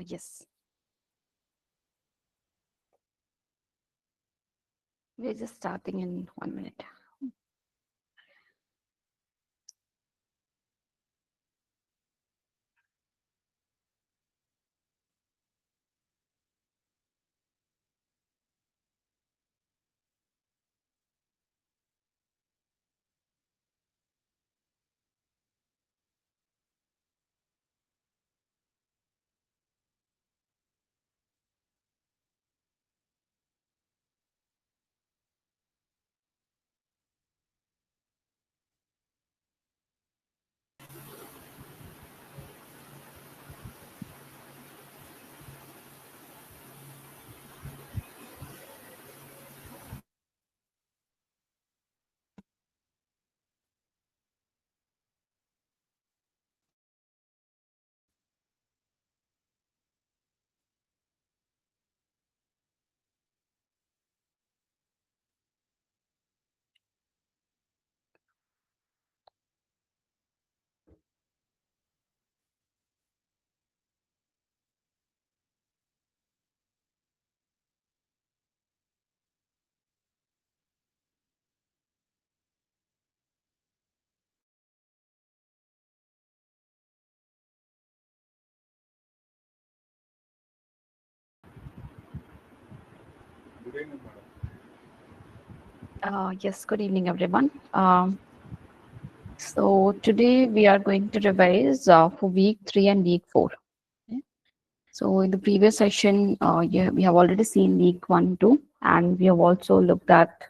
Yes, we're just starting in 1 minute. Yes, good evening, everyone. So today we are going to revise for week 3 and week 4. Okay. So in the previous session, yeah, we have already seen week 1, 2, and we have also looked at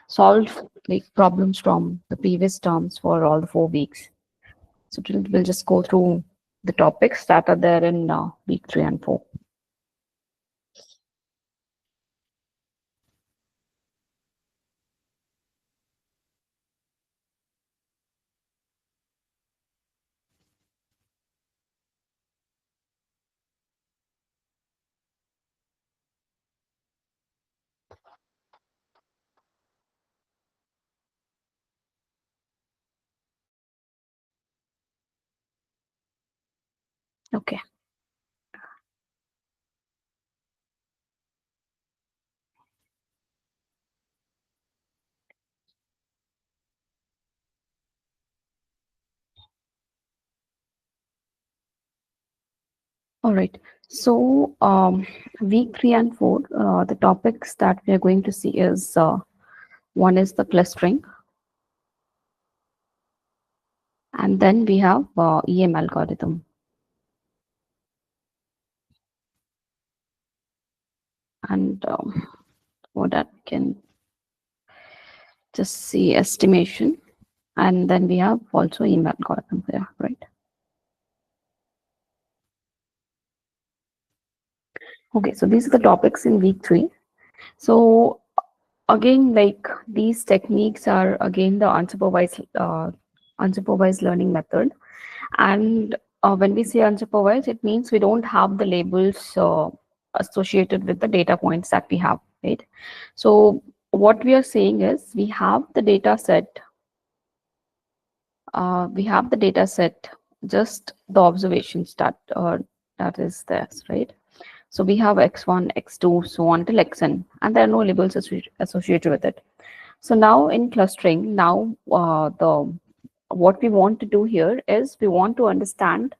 solved like problems from the previous terms for all the 4 weeks. So today we'll just go through the topics that are there in week 3 and 4. Okay. All right. So, week 3 and 4, the topics that we are going to see is one is the clustering, and then we have EM algorithm, and for that we can just see estimation, and then we have also EM algorithm there, right? Okay, so these are the topics in week 3. So again, like these techniques are again the unsupervised learning method. And when we say unsupervised, it means we don't have the labels associated with the data points that we have, right? So what we are saying is we have the data set, just the observations that is there, right? So we have x1, x2, so on till xn, and there are no labels associated with it. So now in clustering, now the what we want to do here is we want to understand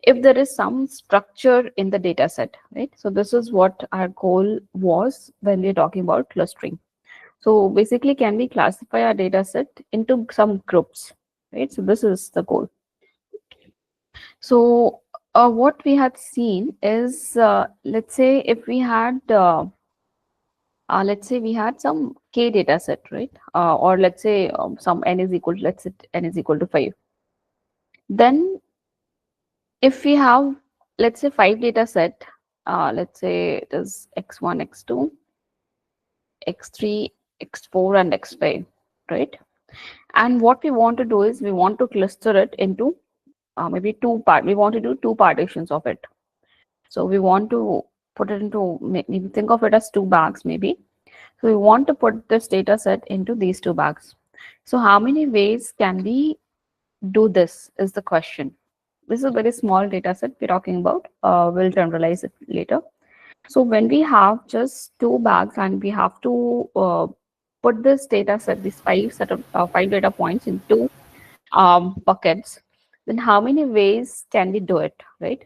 if there is some structure in the data set, right? So this is what our goal was when we're talking about clustering. So basically, can we classify our data set into some groups, right? So this is the goal. So what we had seen is, let's say we had some k data set, right? Or let's say some n is equal, let's say n is equal to 5. Then if we have, let's say 5 data set, let's say it is x1, x2, x3, x4, and x5, right? And what we want to do is we want to cluster it into maybe we want to do two partitions of it. So we want to put it into, maybe think of it as two bags maybe. So we want to put this data set into these two bags. So how many ways can we do this is the question. This is a very small data set we're talking about. We'll generalize it later. So when we have just two bags and we have to put this data set, these five data points into buckets, then how many ways can we do it, right?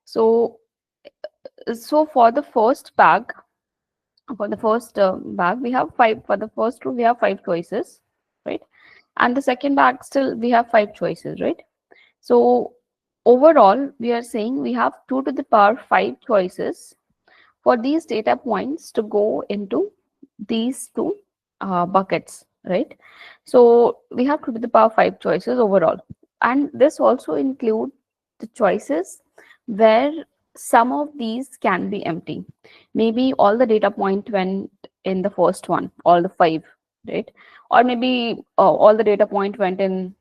So, so for the first bag, we have five. For the first row, we have five choices, right? And the second bag, still we have five choices, right? So overall, we are saying we have 2 to the power 5 choices for these data points to go into these two buckets, right? So we have 2 to the power 5 choices overall. And this also include the choices where some of these can be empty. Maybe all the data point went in the first one, all the five, right? Or maybe all the data point went in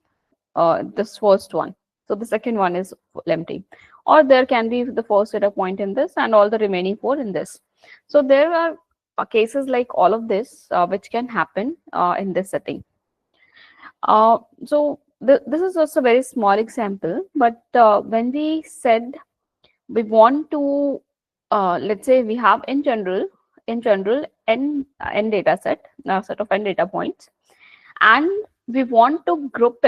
this first one. So the second one is empty. Or there can be the first data point in this and all the remaining four in this. So there are cases like all of this which can happen in this setting. So this is just a very small example, but when we said we want to, let's say we have in general n data set, a set of n data points, and we want to group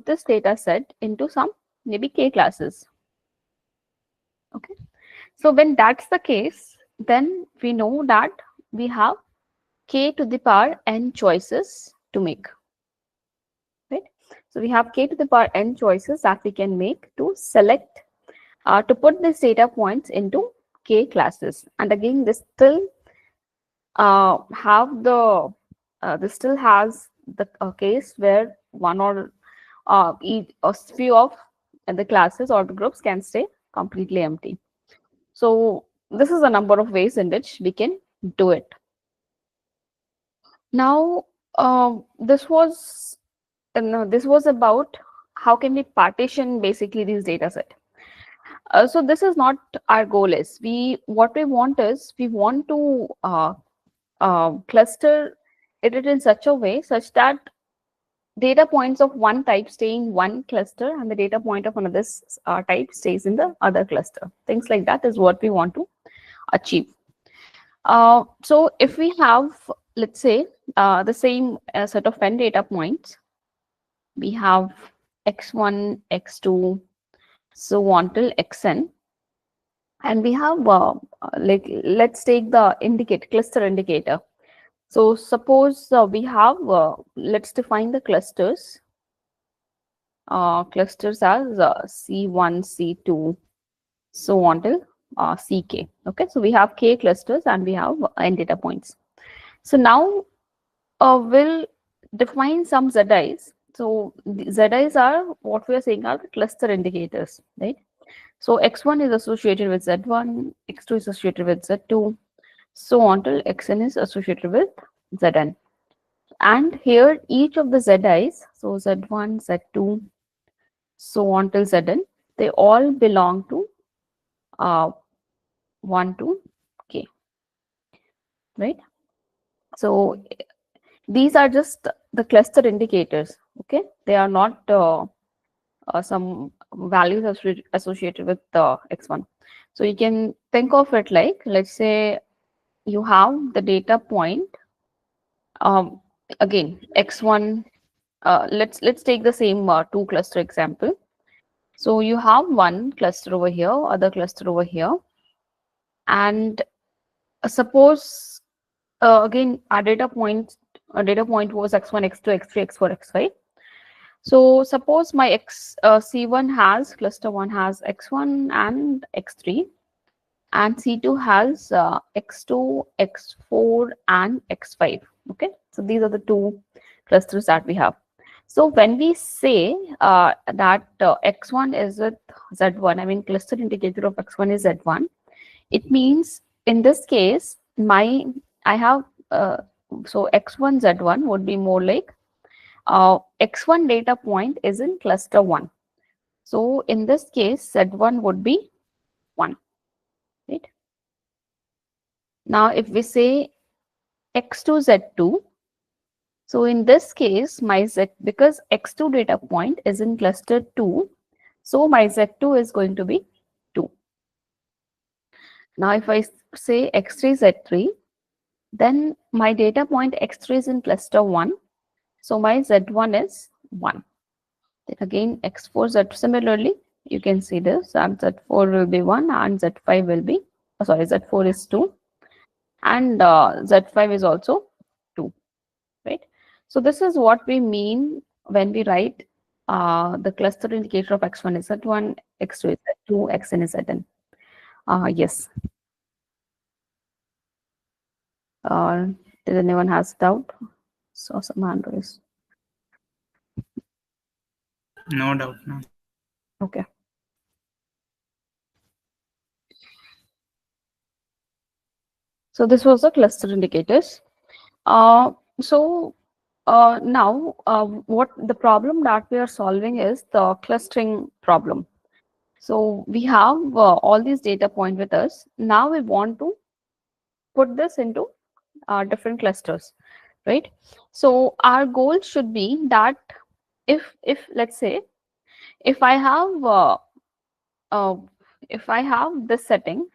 this data set into some maybe k classes. Okay, so when that's the case, then we know that we have k to the power n choices to make, right? So we have k to the power n choices that we can make to select to put these data points into k classes. And again, this still have the this still has the case where one or each a few of the classes or the groups can stay completely empty. So this is a number of ways in which we can do it. Now, this was about how can we partition basically these data set. So this is not our goal. Is we what we want is we want to cluster it in such a way such that data points of one type stay in one cluster and the data point of another type stays in the other cluster. Things like that is what we want to achieve. So if we have, let's say, the same set of n data points, we have x1, x2, so on till xn, and we have like let's take the cluster indicator. So suppose we have let's define the clusters as C1, C2, so on till CK. Okay, so we have K clusters and we have n data points. So now we'll define some ZIs. So the ZIs are what we are saying are the cluster indicators, right? So X1 is associated with Z1, X2 is associated with Z2, so on till Xn is associated with Zn. And here each of the ZIs, so Z1, Z2, so on till Zn, they all belong to 1 to K, right? So these are just the cluster indicators, okay? They are not some values associated with X1. So you can think of it like, let's say you have the data point, again, X1, let's take the same two cluster example. So you have one cluster over here, other cluster over here, and suppose again our data point was x1, x2, x3, x4, x5. So suppose my C1 has cluster 1 has x1 and x3, and C2 has x2, x4, and x5. Okay, so these are the two clusters that we have. So when we say that x1 is with z1, I mean cluster indicator of x1 is z1, it means in this case I have so x1 z1 would be more like x1 data point is in cluster 1. So in this case z1 would be 1, right? Now if we say x2 z2, so in this case my z, because x2 data point is in cluster 2, So my Z2 is going to be 2. Now if I say X3 Z3, then my data point X3 is in cluster 1. So my Z1 is 1. Then again X4 Z similarly, you can see this, and Z4 will be 1 and Z5 will be, sorry, Z4 is 2 and Z5 is also 2, right? So this is what we mean when we write the cluster indicator of X1 is Z1, X2 is Z2, Xn is Zn. Yes. Uh, did anyone has doubt? So some hand raise. No doubt. No. Okay. So this was the cluster indicators. So now what the problem that we are solving is the clustering problem. So we have all these data point with us. Now we want to put this into different clusters, right? So our goal should be that if let's say if I have uh, if I have this setting,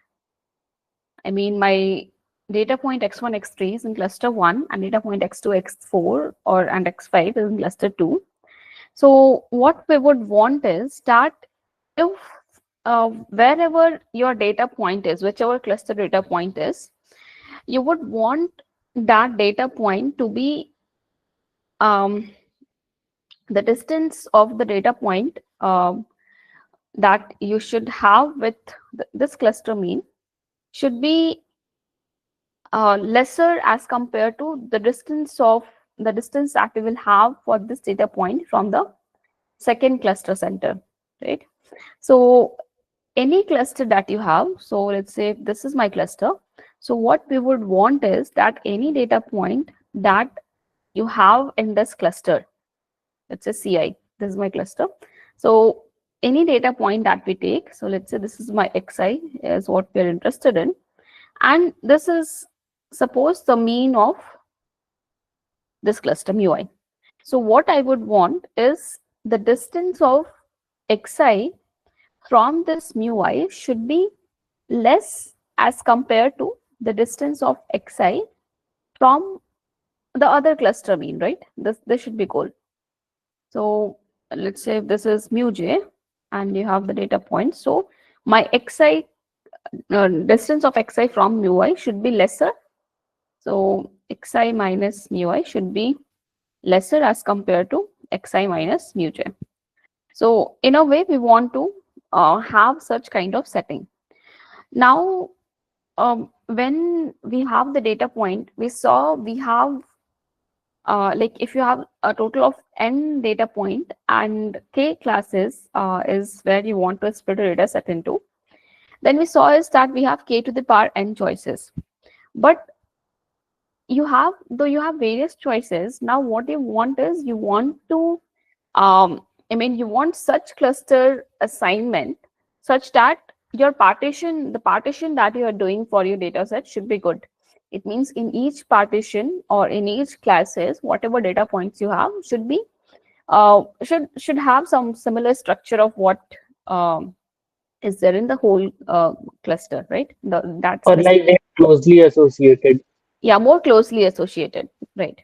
I mean my data point x1 x3 is in cluster 1 and data point x2 x4 or and x5 is in cluster 2. So what we would want is that if wherever your data point is, whichever cluster data point is, you would want that data point to be um, the distance of the data point that you should have with this cluster mean should be lesser as compared to the distance that we will have for this data point from the second cluster center, right? So any cluster that you have, so let's say this is my cluster, so what we would want is that any data point that you have in this cluster, let's say ci, this is my cluster, so any data point that we take, so let's say this is my xi is what we're interested in, and this is suppose the mean of this cluster mu I. So what I would want is the distance of xi from this mu I should be less as compared to the distance of xi from the other cluster mean, right? This should be goal. So let's say this is mu j and you have the data point. So my xi distance of xi from mu I should be lesser. So xi minus mu I should be lesser as compared to xi minus mu j. So in a way, we want to have such kind of setting. Now, when we have the data point, we saw we have like if you have a total of n data point and k classes is where you want to split a data set into, then we saw is that we have k to the power n choices. But though you have various choices, now what you want is you want to I mean, you want such cluster assignment such that the partition that you are doing for your data set should be good. It means in each partition or in each classes, whatever data points you have should be should have some similar structure of what is there in the whole cluster, right? That Or like specific, they're closely associated. yeah, more closely associated, right?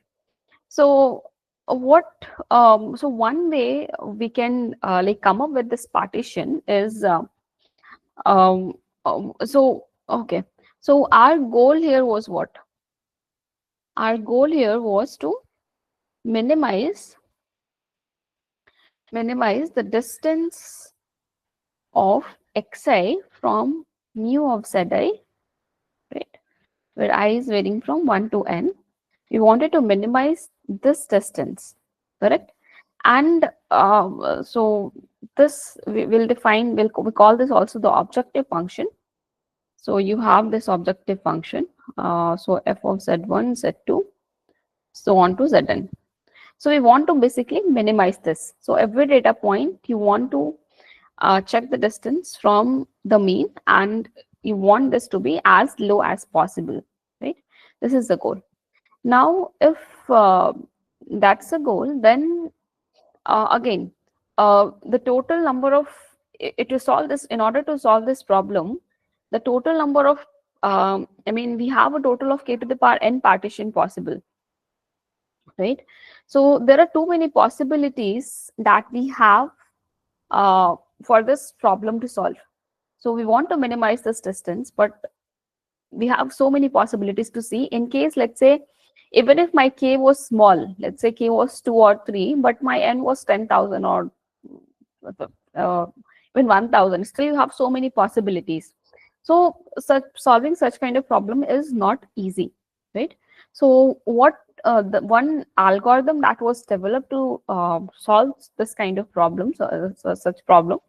So what so one way we can like come up with this partition is um, so okay, so our goal here was what? Our goal here was to minimize the distance of xi from mu of zi, right? Where I is varying from 1 to n. We wanted to minimize this distance, correct? And so this we will define, we call this also the objective function. So you have this objective function. So f of z1, z2, so on to zn. So we want to basically minimize this. So every data point you want to check the distance from the mean and you want this to be as low as possible, right? This is the goal. Now, if that's the goal, then again, the total number of to solve this, in order to solve this problem, the total number of, I mean, we have a total of k to the power n partition possible, right? So there are too many possibilities that we have for this problem to solve. So we want to minimize this distance, but we have so many possibilities to see. In case, let's say, even if my k was small, let's say k was 2 or 3, but my n was 10,000 or uh, even 1,000, still you have so many possibilities. So solving such kind of problem is not easy, right? So what the one algorithm that was developed to solve this kind of problems, such problem,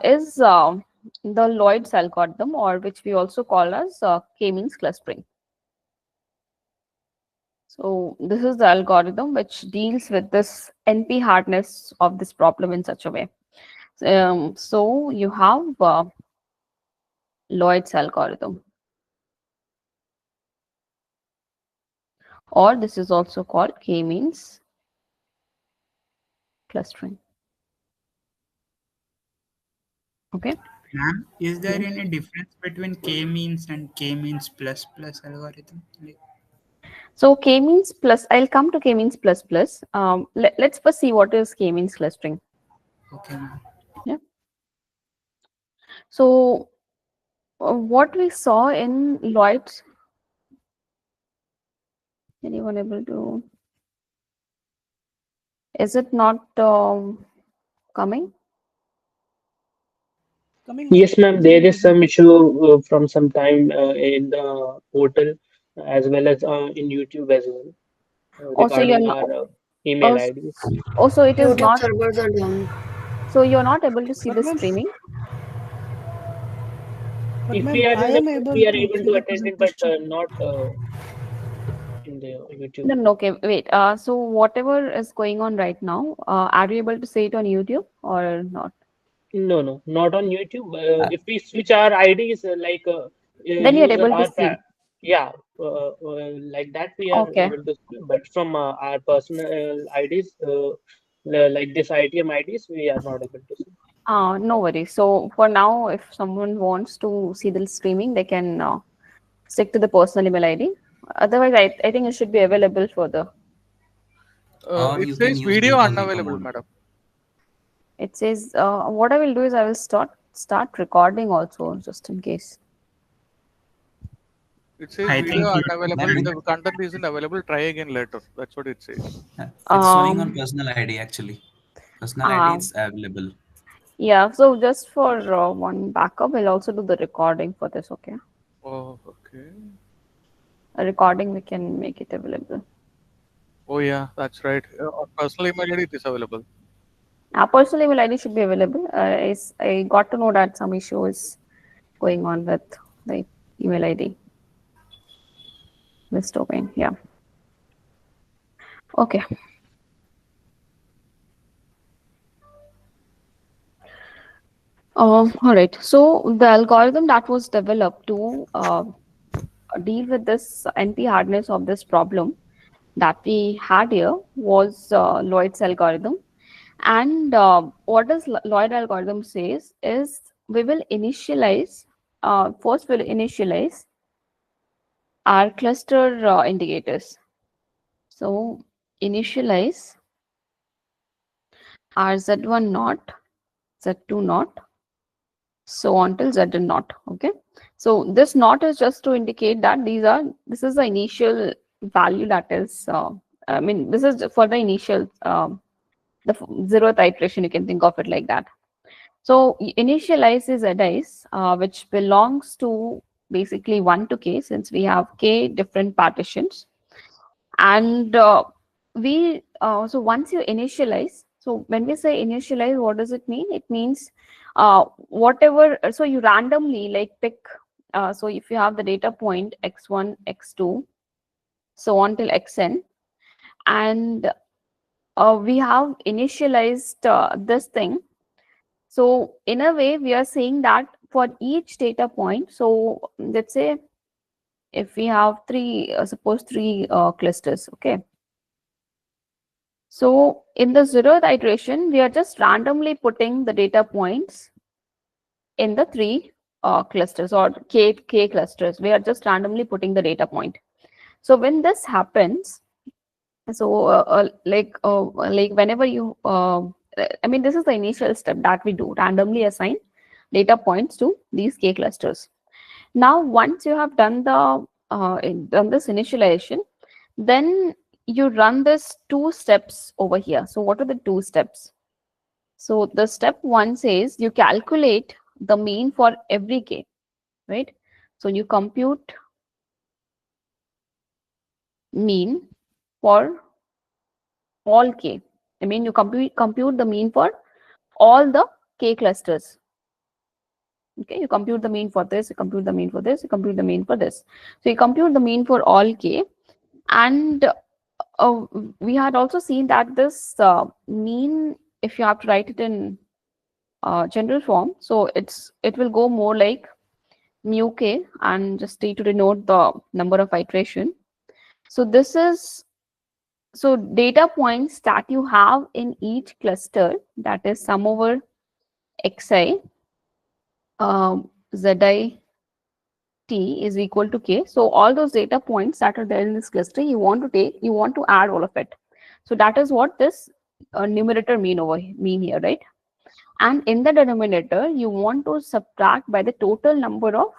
is the Lloyd's algorithm, or which we also call as k-means clustering. So this is the algorithm which deals with this NP hardness of this problem in such a way. So you have Lloyd's algorithm, or this is also called k-means clustering. Okay. Ma'am, is there Yes. any difference between k-means and k-means plus plus algorithm? So k-means plus, I'll come to k-means plus plus. Let's first see what is k-means clustering. Okay, ma'am. Yeah. So what we saw in Lloyd's, anyone able to, is it not coming? Coming, ma'am. Yes, ma'am. There is some issue from some time in the portal as well as in YouTube as well Also, you're regarding not, our email oh, IDs. also it is YouTube not, servers are down. so you're not able to see But the ma'am, streaming. but If ma'am, we are I in the am group, able we are to able see to the attend it, but presentation. not in the YouTube. No, no, okay, wait. So whatever is going on right now, are you able to see it on YouTube or not? No, no, not on YouTube. Uh, If we switch our IDs, Then you're use able to our, see. yeah, like that we are Okay. able to, but from our personal IDs, like this ITM IDs, we are not able to see. No worries. So for now, if someone wants to see the streaming, they can stick to the personal email ID. Otherwise, I think it should be available for the. or It you can says use video data maker unavailable, mode. madam. It says what I will do is I will start recording also, just in case. It says I think video he, unavailable. Ma'am, The content isn't available. Try again later. That's what it says. it's showing on Um. personal ID actually. Personal ID Uh, it's available. yeah. So just for one backup, we'll also do the recording for this. Okay. Oh, okay. A recording we can make it available. Oh, yeah, that's right. On personal email ID, it is available. Our personal email ID should be available. I got to know that some issue is going on with the email ID, this domain. Yeah. Okay. All right. So the algorithm that was developed to deal with this NP hardness of this problem that we had here was Lloyd's algorithm. And what does Lloyd algorithm says is we will initialize, first we'll initialize our cluster indicators. So initialize our Z1 naught, Z2 naught, so on till Zn naught. Okay. So this naught is just to indicate that this is the initial value that is, I mean, this is for the initial, the zeroth iteration, you can think of it like that. So initialize is Zis, which belongs to basically 1 to k, since we have k different partitions. And so once you initialize, so when we say initialize, what does it mean? It means whatever, so you randomly like pick, so if you have the data point x1, x2, so on till xn, and we have initialized this thing. So in a way, we are saying that for each data point, so let's say if we have suppose three clusters, okay. So in the 0th iteration, we are just randomly putting the data points in the 3 clusters or k clusters. We are just randomly putting the data point. So when this happens, so like whenever you, I mean, this is the initial step that we do, randomly assign data points to these k clusters. Now, once you have done done this initialization, then you run this 2 steps over here. So what are the 2 steps? So the step 1 says you calculate the mean for every k, right? So you compute mean for all k. I mean, you compute the mean for all the k clusters. Okay, you compute the mean for this, you compute the mean for this, you compute the mean for this. So you compute the mean for all k, and we had also seen that this mean, if you have to write it in general form, so it will go more like mu k, and just t to denote the number of iteration. So this is, so data points that you have in each cluster, that is sum over xi zi t is equal to k. So all those data points that are there in this cluster, you want to take, you want to add all of it. So that is what this numerator mean here, right? And in the denominator, you want to subtract by the total number of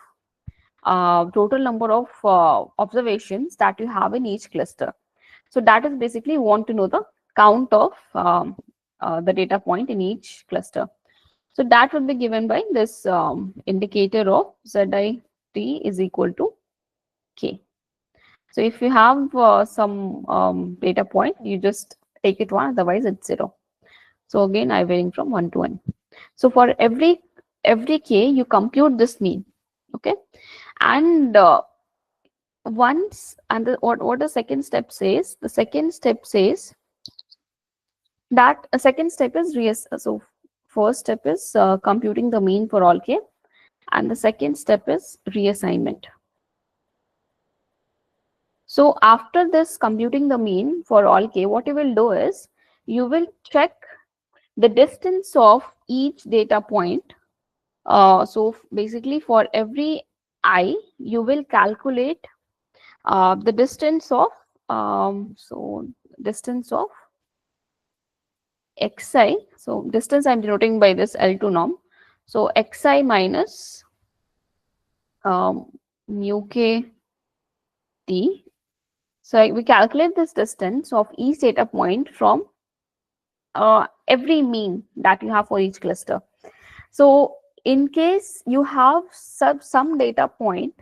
observations that you have in each cluster. So that is basically, you want to know the count of the data point in each cluster. So that would be given by this indicator of zi t is equal to k. So if you have some data point, you just take it 1, otherwise it's 0. So again, I varying from 1 to n. So for every k, you compute this mean, okay? And what the second step says, the second step says that a second step is so first step is computing the mean for all k, and the second step is reassignment. So after this computing the mean for all k, what you will do is you will check the distance of each data point. So basically for every I, you will calculate the distance of distance of xi. So distance I'm denoting by this L2 norm. So xi minus mu k t. So we calculate this distance of each data point from every mean that you have for each cluster. So in case you have some data point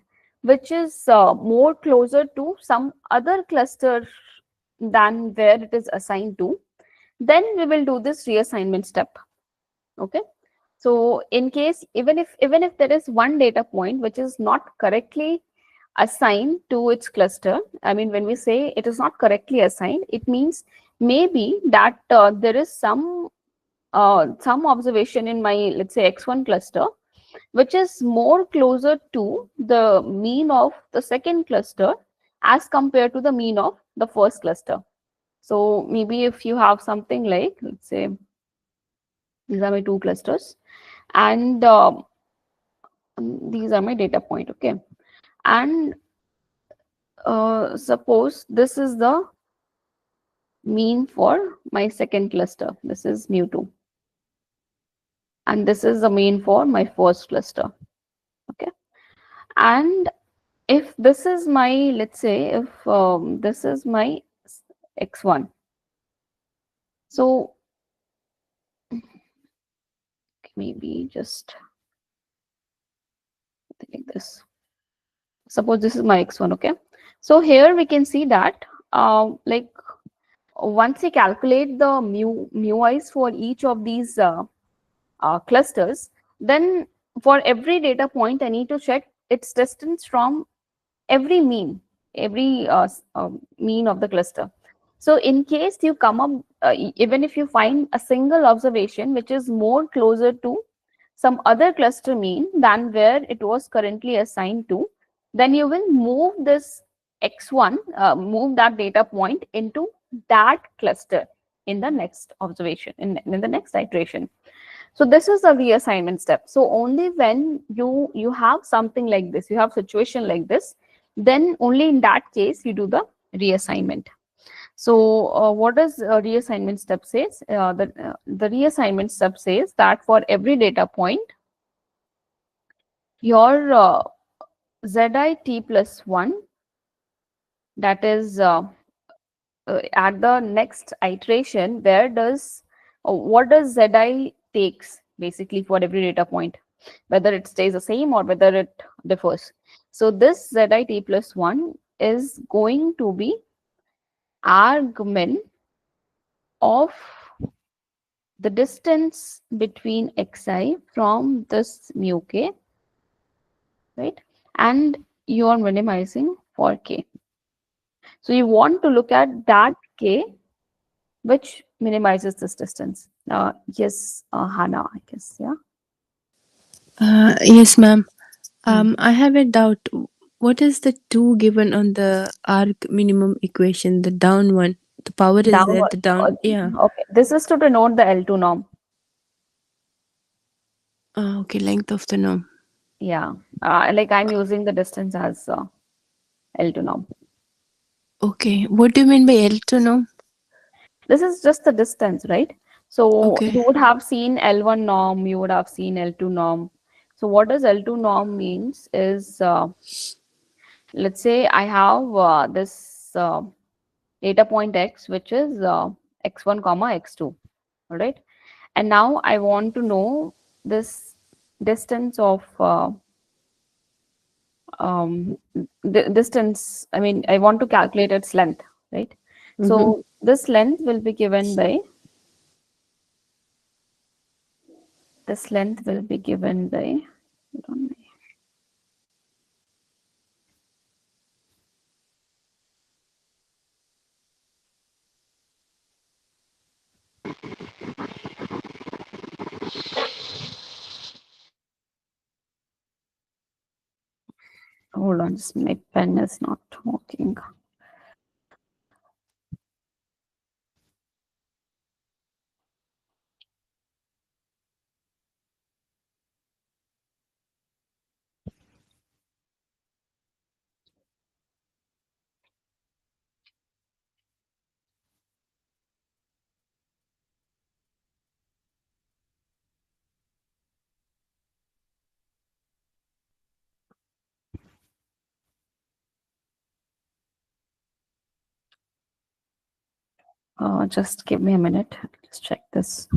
which is more closer to some other cluster than where it is assigned to, then we will do this reassignment step. Okay. So in case, even if there is one data point which is not correctly assigned to its cluster, I mean, when we say it is not correctly assigned, it means maybe that there is some observation in my, let's say, x1 cluster, which is more closer to the mean of the second cluster as compared to the mean of the first cluster. So maybe if you have something like, let's say, these are my 2 clusters, and these are my data point, okay? And suppose this is the mean for my second cluster. This is mu2. And this is the mean for my first cluster, okay? And if this is my, let's say, if this is my x1, so maybe just like this. Suppose this is my x1, okay? So here we can see that like once you calculate the mu i's for each of these clusters, then for every data point I need to check its distance from every mean of the cluster. So in case you come up, even if you find a single observation which is more closer to some other cluster mean than where it was currently assigned to, then you will move this x1, move that data point into that cluster. in the next observation, in the next iteration. So this is the reassignment step. So only when you have something like this, you have situation like this, then only in that case you do the reassignment. So what does reassignment step says? The reassignment step says that for every data point, your zi t plus 1, that is at the next iteration, where does what does zi takes basically for every data point, whether it stays the same or whether it differs. So this zi t plus 1 is going to be argmin of the distance between xi from this mu k, right? And you are minimizing for k. So you want to look at that k which minimizes this distance. Yes, Hannah, I guess, yeah. Yes, ma'am. Hmm. I have a doubt. What is the 2 given on the arc minimum equation, the down one? The power is there, Downward. the down. Yeah. Okay, this is to denote the L2 norm. Okay, length of the norm. Yeah, like I'm using the distance as L2 norm. Okay. What do you mean by L2 norm? This is just the distance, right? So Okay. you would have seen L1 norm, you would have seen L2 norm. So what does L2 norm means is, let's say I have this data point x, which is x1 comma x2, all right? And now I want to know this distance of distance. I mean, I want to calculate its length, right? Mm-hmm. So this length will be given by this length will be given by hold on, just my pen is not working. Just give me a minute. Let's check this.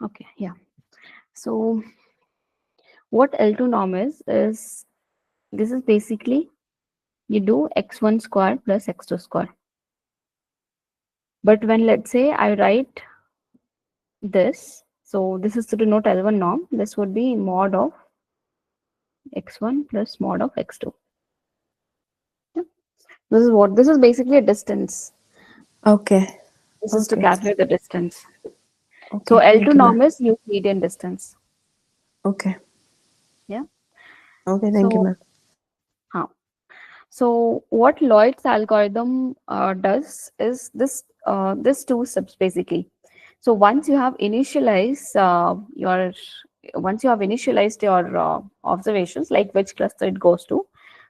Okay, yeah. So what L2 norm is this is basically you do x1 square plus x2 square. But when, let's say, I write this, so this is to denote L1 norm, this would be mod of x1 plus mod of x2. Yeah. This is basically a distance. Okay. This is to Okay. calculate the distance. So Okay. L2 Thank you, norm ma'am. is Euclidean distance. Okay. Yeah. Okay. Thank you, So ma'am. huh. So what Lloyd's algorithm does is this two steps basically. So once you have initialized your observations, like which cluster it goes to,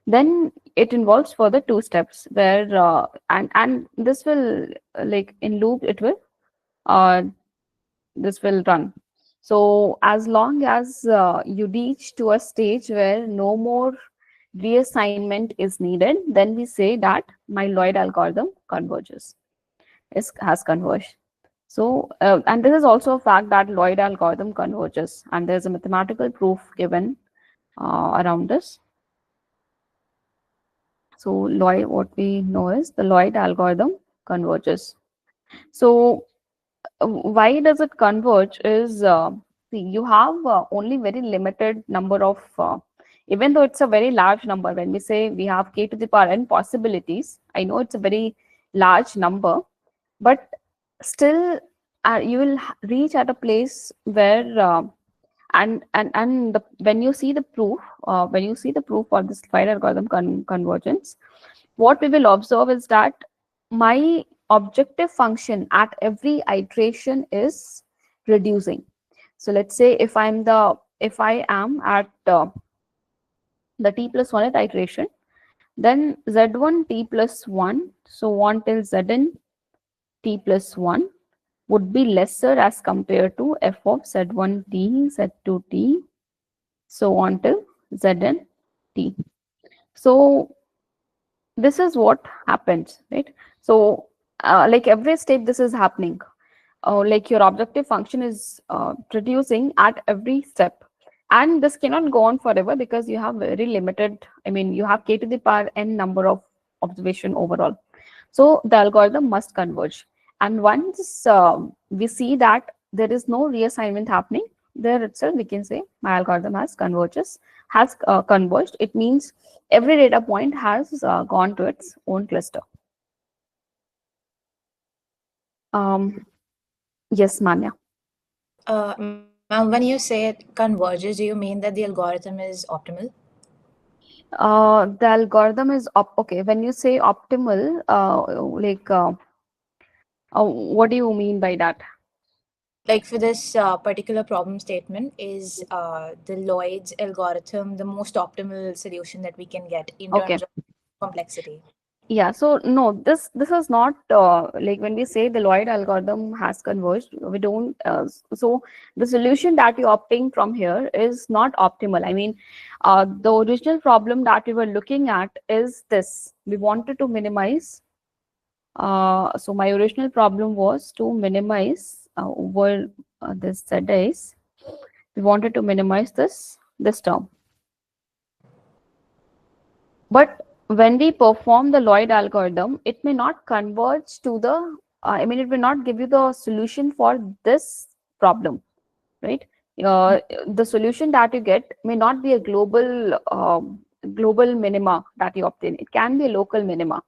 then it involves further two steps where and this will like in loop it will uh, this will run. So as long as you reach to a stage where no more reassignment is needed, then we say that my Lloyd algorithm converges, has converged. So, and this is also a fact that Lloyd algorithm converges, and there's a mathematical proof given around this. So, Lloyd, what we know is the Lloyd algorithm converges. So, why does it converge is see, you have only very limited number of even though it's a very large number, when we say we have k to the power n possibilities, I know it's a very large number, but still you will reach at a place where when you see the proof for this file algorithm convergence, what we will observe is that my objective function at every iteration is reducing. So let's say if I am at the t plus 1th iteration, then z1 t plus 1 so on till zn t plus 1 would be lesser as compared to f of z1t, z2t, so on till zn t. So this is what happens, right? So like every step this is happening. Like your objective function is reducing at every step, and this cannot go on forever because you have very limited, I mean you have k to the power n number of observation overall. So the algorithm must converge, and once we see that there is no reassignment happening, there itself we can say my algorithm has converged. It means every data point has gone to its own cluster. Yes, Manya. Ma'am, when you say it converges, do you mean that the algorithm is optimal? The algorithm is okay. When you say optimal, what do you mean by that? Like for this particular problem statement, is the Lloyd's algorithm the most optimal solution that we can get in Okay. terms of complexity? Yeah. So no, this is not like when we say the Lloyd algorithm has converged, we don't. So the solution that you obtain from here is not optimal. I mean, the original problem that we were looking at is this. We wanted to minimize. So my original problem was to minimize over this ZIs. We wanted to minimize this term. But when we perform the Lloyd algorithm, it may not converge to the, I mean, it will not give you the solution for this problem, right? The solution that you get may not be a global minima that you obtain. It can be a local minima,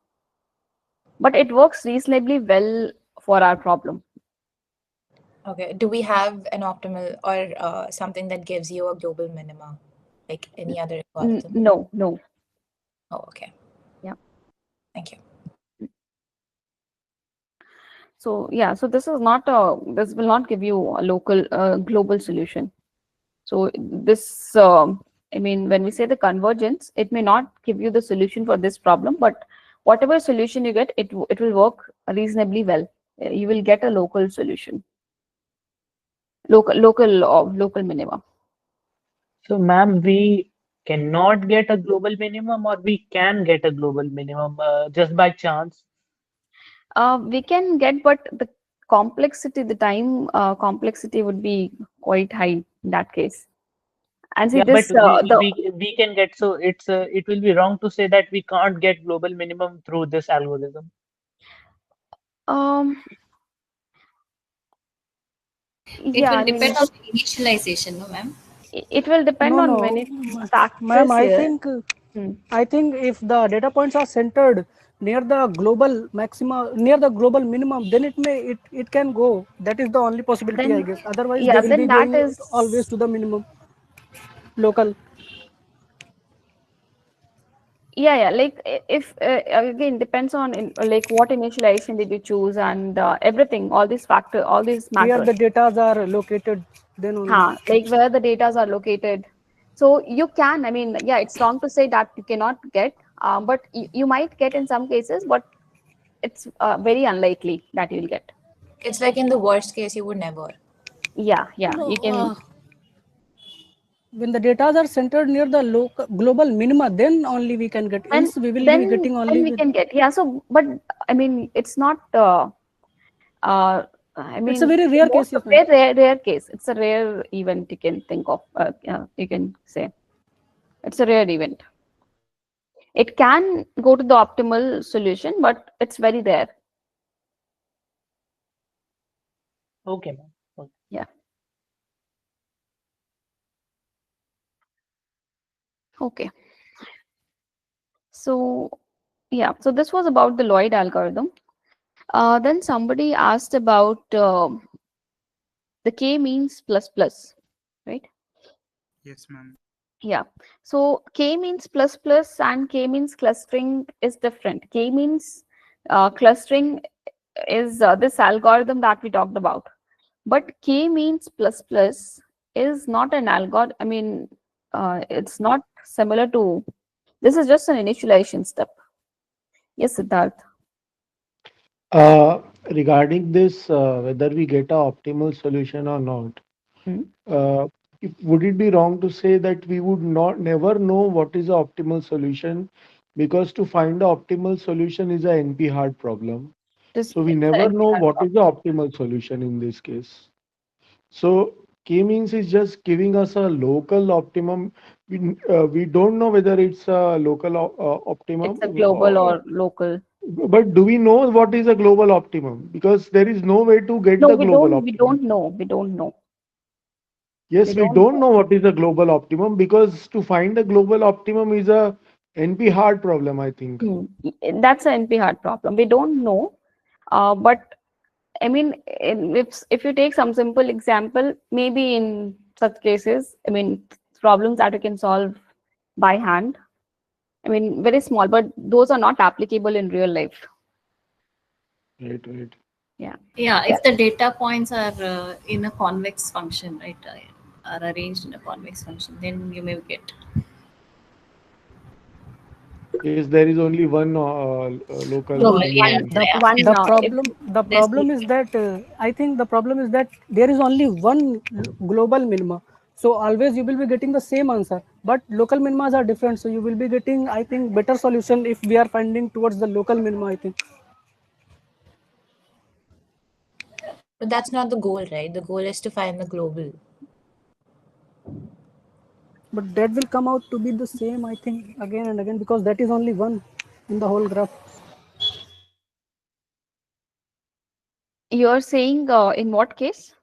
but it works reasonably well for our problem. Okay. Do we have an optimal or something that gives you a global minima, like any other algorithm? No. Oh, okay. Yeah. Thank you. So yeah, so this will not give you a local global solution. So this I mean when we say the convergence, it may not give you the solution for this problem, but whatever solution you get, it will work reasonably well. You will get a local solution, local minima. So, ma'am, we cannot get a global minimum, or we can get a global minimum just by chance. We can get, but the complexity, the time complexity would be quite high in that case. And see Yeah, but this the we can get, so it will be wrong to say that we can't get global minimum through this algorithm. um It yeah, will I depend mean on the initialization, no, ma'am? it will depend No, on no, many ma'am. factors here. Hmm. I think if the data points are centered near the global maxima, near the global minimum, then it can go. That is the only possibility, I Then guess. Otherwise, they yeah, will then be that going always is to the minimum local. Yeah, like if again depends on like what initialization did you choose and everything, all these Where matters. the datas are located, then only. Like where the datas are located. So you can, I mean, yeah, it's wrong to say that you cannot get, but you might get in some cases, but it's very unlikely that you'll get. It's like in the worst case, you would never. Yeah, No, you can. when the datas are centered near the local global minima, then only we can get. Then Else, we will be then getting then only we with. can get. Yeah, so but I mean, it's not. I It's a mean, very rare most case, of yes, ma'am. rare case. It's a rare event you can think of. Yeah, you can say it's a rare event. It can go to the optimal solution, but it's very rare. Okay, ma'am. Okay. Yeah. Okay. So yeah. So this was about the Lloyd algorithm. Then somebody asked about the k means plus plus, right? Yes, ma'am. Yeah. So k means plus plus and k means clustering is different. K means clustering is this algorithm that we talked about. But k means plus plus is not an algorithm. I mean, it's not similar to. This is just an initialization step. Yes, Siddharth. Uh, Regarding this, whether we get a optimal solution or not, Hmm. uh, would it be wrong to say that we would not never know what is the optimal solution, because to find the optimal solution is a NP hard problem. This So we it's an never know NP-hard what is the problem. optimal solution in this case. So k-means is just giving us a local optimum. We don't know whether it's a local It's optimum, a global or local. but do we know what is a global optimum? Because there is no way to get No, the global We optimum. don't know. We don't know. We Yes, we don't don't know. know what is a global optimum, because to find a global optimum is a NP hard problem, I think. That's an NP-hard problem. We don't know. But I mean, if you take some simple example, maybe in such cases, I mean, problems that you can solve by hand. I mean, very small, but those are not applicable in real life. Right, right. Yeah. Yeah, if the data points are in a convex function, right, are arranged in a convex function, then you may get. Yes, there is only one local No, Global, One, yeah, minimum. the yeah. one. There's no, If the there's no, problem is that I think the problem is that there is only one global minima. So always you will be getting the same answer. But local minimas are different. So you will be getting, I think, better solution if we are finding towards the local minima, I think. But that's not the goal, right? The goal is to find the global. But that will come out to be the same, I think, again and again, because that is only one in the whole graph. you're saying in what case?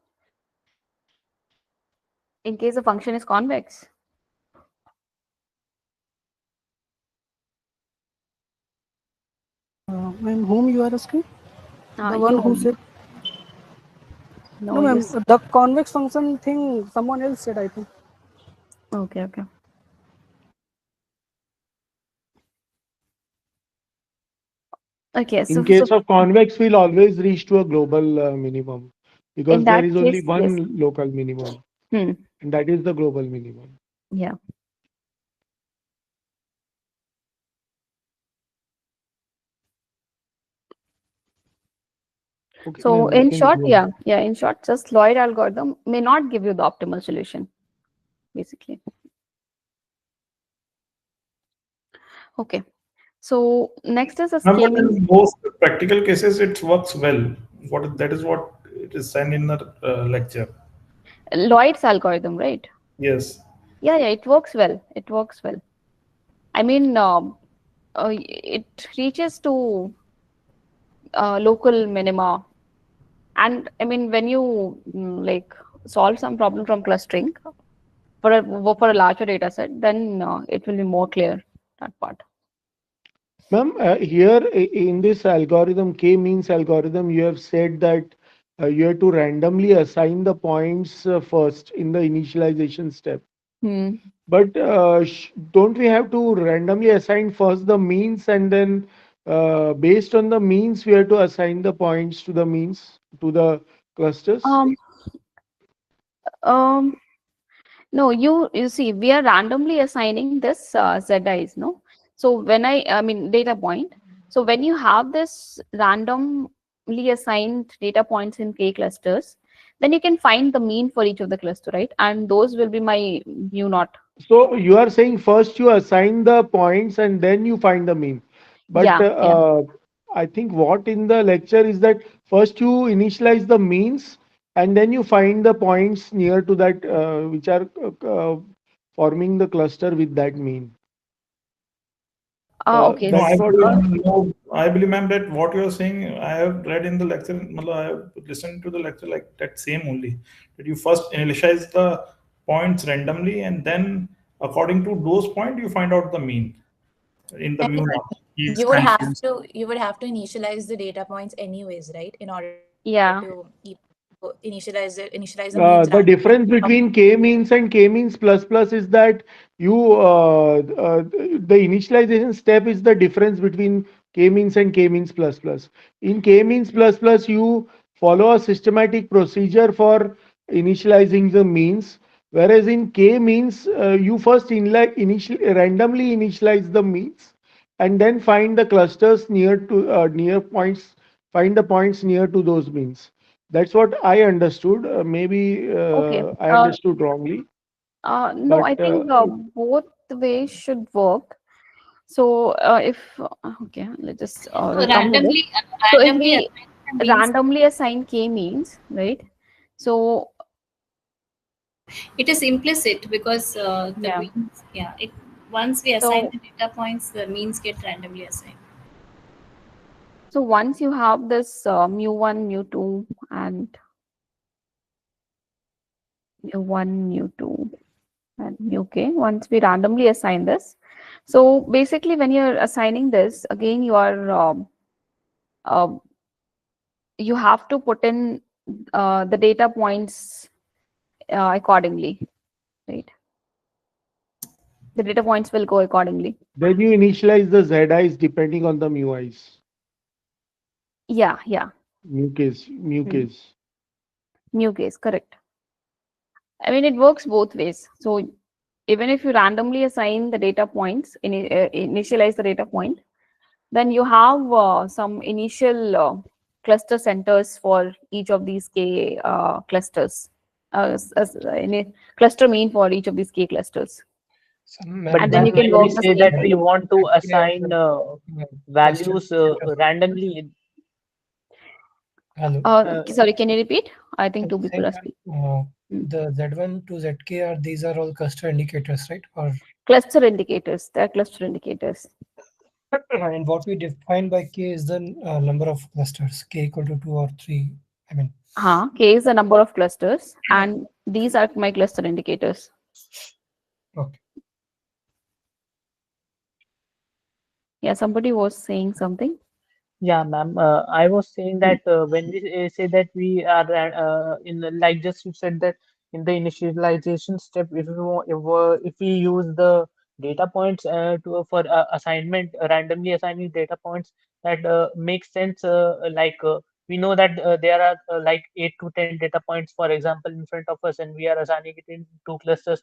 In case the function is convex. Ma'am, whom you are asking? The one You who only. said, No, no, you. ma'am, the convex function thing, someone else said, I think. Okay, okay. Okay, In so case of convex, we'll always reach to a global minimum, in because there that is only case, yes. one local minimum, Hmm. and that is the global minimum. Yeah. Okay, So ma'am, you in can short, go ahead. yeah, in short, just Lloyd algorithm may not give you the optimal solution, basically. Okay. So next is a scheming. No, but in most practical cases, it works well. What that is what it is said in the lecture. Lloyd's algorithm, right? Yes. Yeah, it works well. It works well. I mean, it reaches to local minima. And I mean, when you like solve some problem from clustering for a larger data set, then it will be more clear, that part. Ma'am, here in this algorithm, k-means algorithm, you have said that you have to randomly assign the points first in the initialization step. Hmm. But don't we have to randomly assign first the means, and then based on the means we have to assign the points to the means to the clusters? Um, um, no, you see, we are randomly assigning this zi's, no? So I mean data point. So when you have this randomly assigned data points in k clusters, then you can find the mean for each of the cluster, right? And those will be my mu naught. So you are saying first you assign the points and then you find the mean. But Yeah, yeah. I think what in the lecture is that first you initialize the means and then you find the points near to that which are forming the cluster with that mean. Okay. No, I That's what. believe, no, I believe, ma'am, that what you are saying, I have read in the lecture, I have listened to the lecture like that same only. That you first initialize the points randomly, and then according to those points, you find out the mean in the mu naught. He's You would have confused. to you would have to initialize the data points anyways, right? In order to Yeah. initialize the means randomly. The difference between k means and k means plus plus is that the initialization step is the difference between k means and k means plus plus. In k means plus plus, you follow a systematic procedure for initializing the means, whereas in k means, you first randomly initialize the means and then find the clusters near points, find the points near to those means. That's what I understood. Maybe Okay. I understood wrongly, No, but I think both ways should work. So if okay, let's just So come to this. So if randomly we assign the means, randomly assign k means, right? So it is implicit because the yeah. means, yeah, it once we assign So the data points, the means get randomly assigned. so once you have this mu one, mu two, and mu one, mu two, and mu k. Once we randomly assign this, so basically when you're assigning this again, uh, you have to put in the data points accordingly, right? The data points will go accordingly. then you initialize the zi's depending on the mu i's, Yeah, yeah. mu Hmm. k's. New case, correct. I mean, it works both ways. So even if you randomly assign the data points, initialize the data point, then you have some initial cluster centers for each of these k clusters. Any cluster mean for each of these k clusters, So, But and ma'am, then you can when we work the say same that way. we want to assign Cluster. values randomly, Hello. Sorry, can you repeat? I think I'm two people saying are that speaking. the Z1 to ZK are these are all cluster indicators, right? Or Cluster indicators. They are cluster indicators. and what we define by K is the number of clusters, K equal to 2 or 3. I mean, K is the number of clusters, and these are my cluster indicators. okay. Yeah, somebody was saying something. yeah, ma'am. I was saying that when we say that we are in like just you said that in the initialization step, if we use the data points for assignment, randomly assigning data points, that makes sense. We know that there are like 8 to 10 data points, for example, in front of us, and we are assigning it in two clusters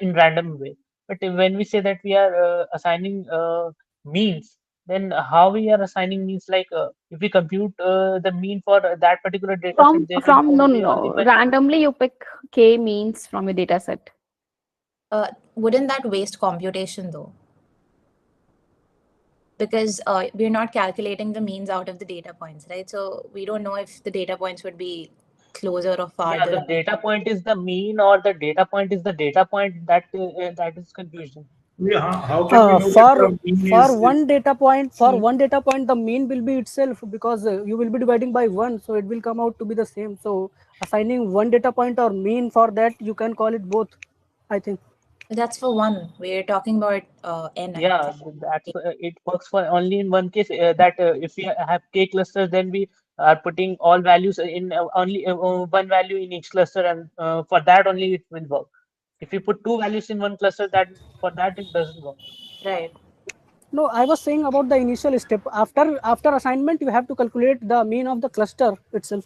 in random way. But when we say that we are assigning means, then how we are assigning means like if we compute the mean for that particular data set, there will No, no, be only no. one. Randomly you pick k means from your data set. Wouldn't that waste computation though? Because we're not calculating the means out of the data points, right? So we don't know if the data points would be closer or Yeah, farther. the data point is the mean or the data point is the data point, that is confusion. Yeah, how can we know that For the mean is for one data point, the mean will be itself because you will be dividing by one, so it will come out to be the same. So assigning one data point or mean for that, you can call it both. I think. That's for one. We're talking about n, I Yeah, think. it works for only in one case, that if we have k clusters, then we are putting all values in only one value in each cluster, and for that only it will work. If you put two values in one cluster, that for that it doesn't work. Right. No, I was saying about the initial step. After assignment, you have to calculate the mean of the cluster itself.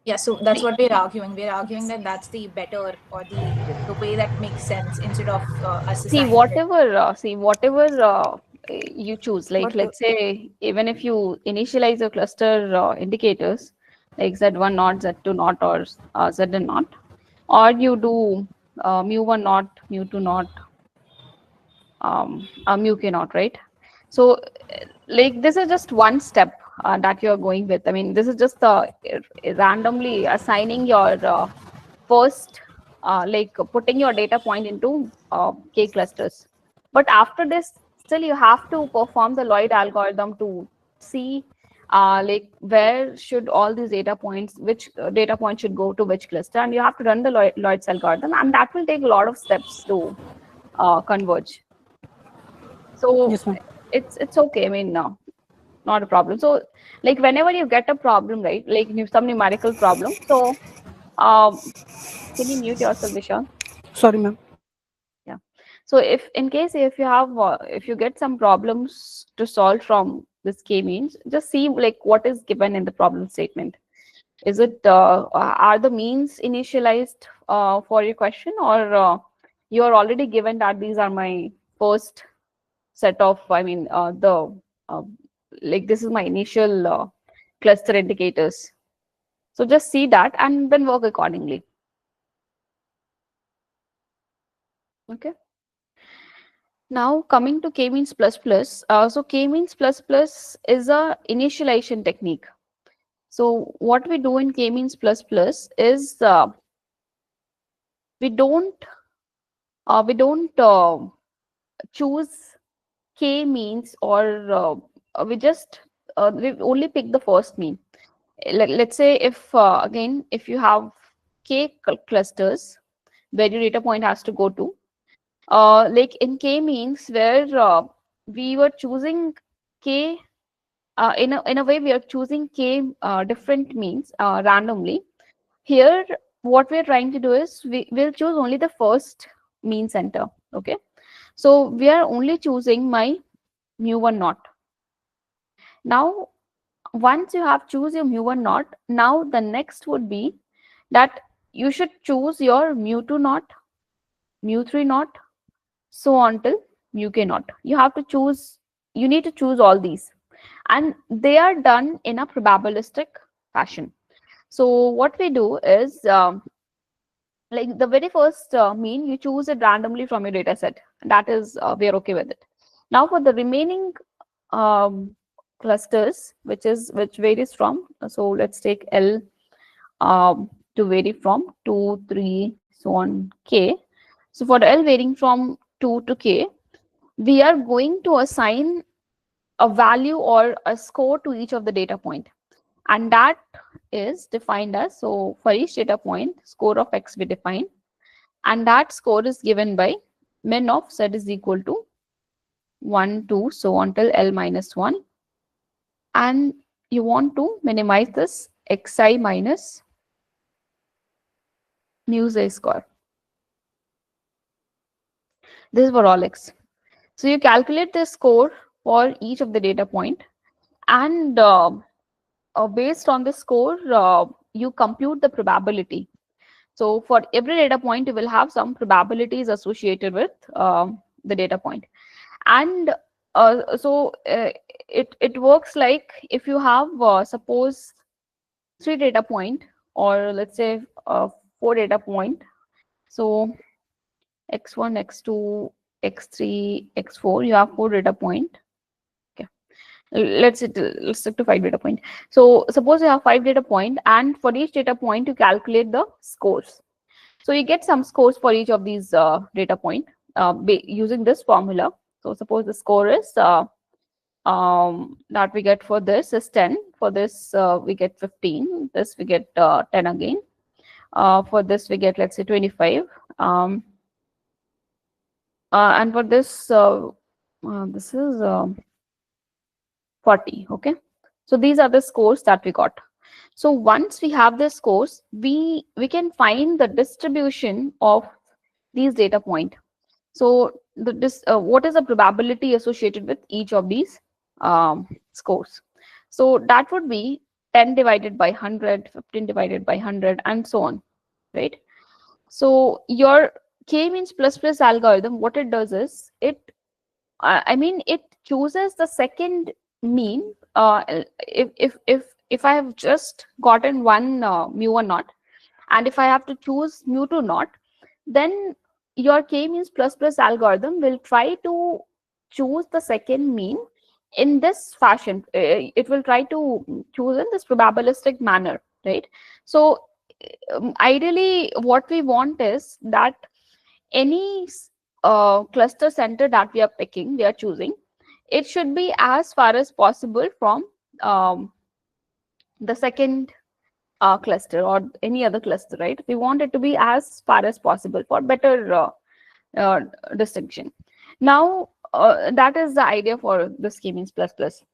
Yeah, so that's what we're arguing. We're arguing that that's the better or the way that makes sense instead of us See, assigning it. whatever you choose, like But let's say, even if you initialize your cluster indicators, like Z1 not, Z2 not, or Zn not, or you do mu1 not, mu2 not, mu k not, right? So, like this is just one step that you're going with. I mean, this is just randomly assigning your first, like putting your data point into k clusters. But after this, still you have to perform the Lloyd algorithm to see like where should all these data points, which data point should go to which cluster, and you have to run the Lloyd's algorithm, and that will take a lot of steps to converge. So yes, ma'am. it's okay. I mean, no, not a problem. So like whenever you get a problem, right? Like some numerical problem. So can you mute yourself, Vishal? Sorry, ma'am. Yeah. So if in case if you have if you get some problems to solve from this k-means, just see like what is given in the problem statement. Is it are the means initialized for your question, or you are already given that these are my first set of, I mean, uh, like this is my initial cluster indicators. So just see that and then work accordingly. Okay. Now coming to k-means plus plus. So k-means plus plus is a initialization technique. So what we do in k-means plus plus is we don't choose k means, or we only pick the first mean. Let's say if again if you have k clusters where your data point has to go to, like in k means where we were choosing k in a way we are choosing k different means randomly. Here what we're trying to do is will choose only the first mean center. Okay, so we are only choosing my mu1 naught. Now once you have choose your mu1 naught, now the next would be that you should choose your mu2 naught, mu3 naught, so on till mu k naught. You have to choose, you need to choose all these, and they are done in a probabilistic fashion. So what we do is like the very first mean you choose it randomly from your data set. That is we are okay with it. Now for the remaining um, clusters, which varies from, so let's take L to vary from 2, 3, so on k. So for the L varying from 2 to k, we are going to assign a value or a score to each of the data point, and that is defined as, so for each data point score of x we define, and that score is given by min of z is equal to 1, 2, so on till L minus 1, and you want to minimize this xi minus mu z score. This is for all x. So you calculate the score for each of the data point, and based on the score, you compute the probability. So for every data point, you will have some probabilities associated with the data point, and it works like if you have suppose 3 data point, or let's say 4 data point. So x1, x2, x3, x4. You have 4 data point. Okay, let's stick to 5 data point. So suppose you have 5 data point, and for each data point you calculate the scores. So you get some scores for each of these data point using this formula. So suppose the score is that we get for this is 10. For this we get 15. This we get 10 again. For this we get, let's say, 25. And for this is 40. Okay, so these are the scores that we got. So once we have the scores, we can find the distribution of these data point. So what is the probability associated with each of these scores? So that would be 10 divided by 100, 15 divided by 100, and so on, right? So your k-means plus plus algorithm, what it does is I mean, it chooses the second mean. If I have just gotten one mu1 naught, and if I have to choose mu2 naught, then your k-means plus plus algorithm will try to choose the second mean in this fashion. It will try to choose in this probabilistic manner, right? So ideally, what we want is that any cluster center that we are choosing, it should be as far as possible from the second cluster or any other cluster, right? We want it to be as far as possible for better uh, distinction. Now, that is the idea for the k-means plus plus.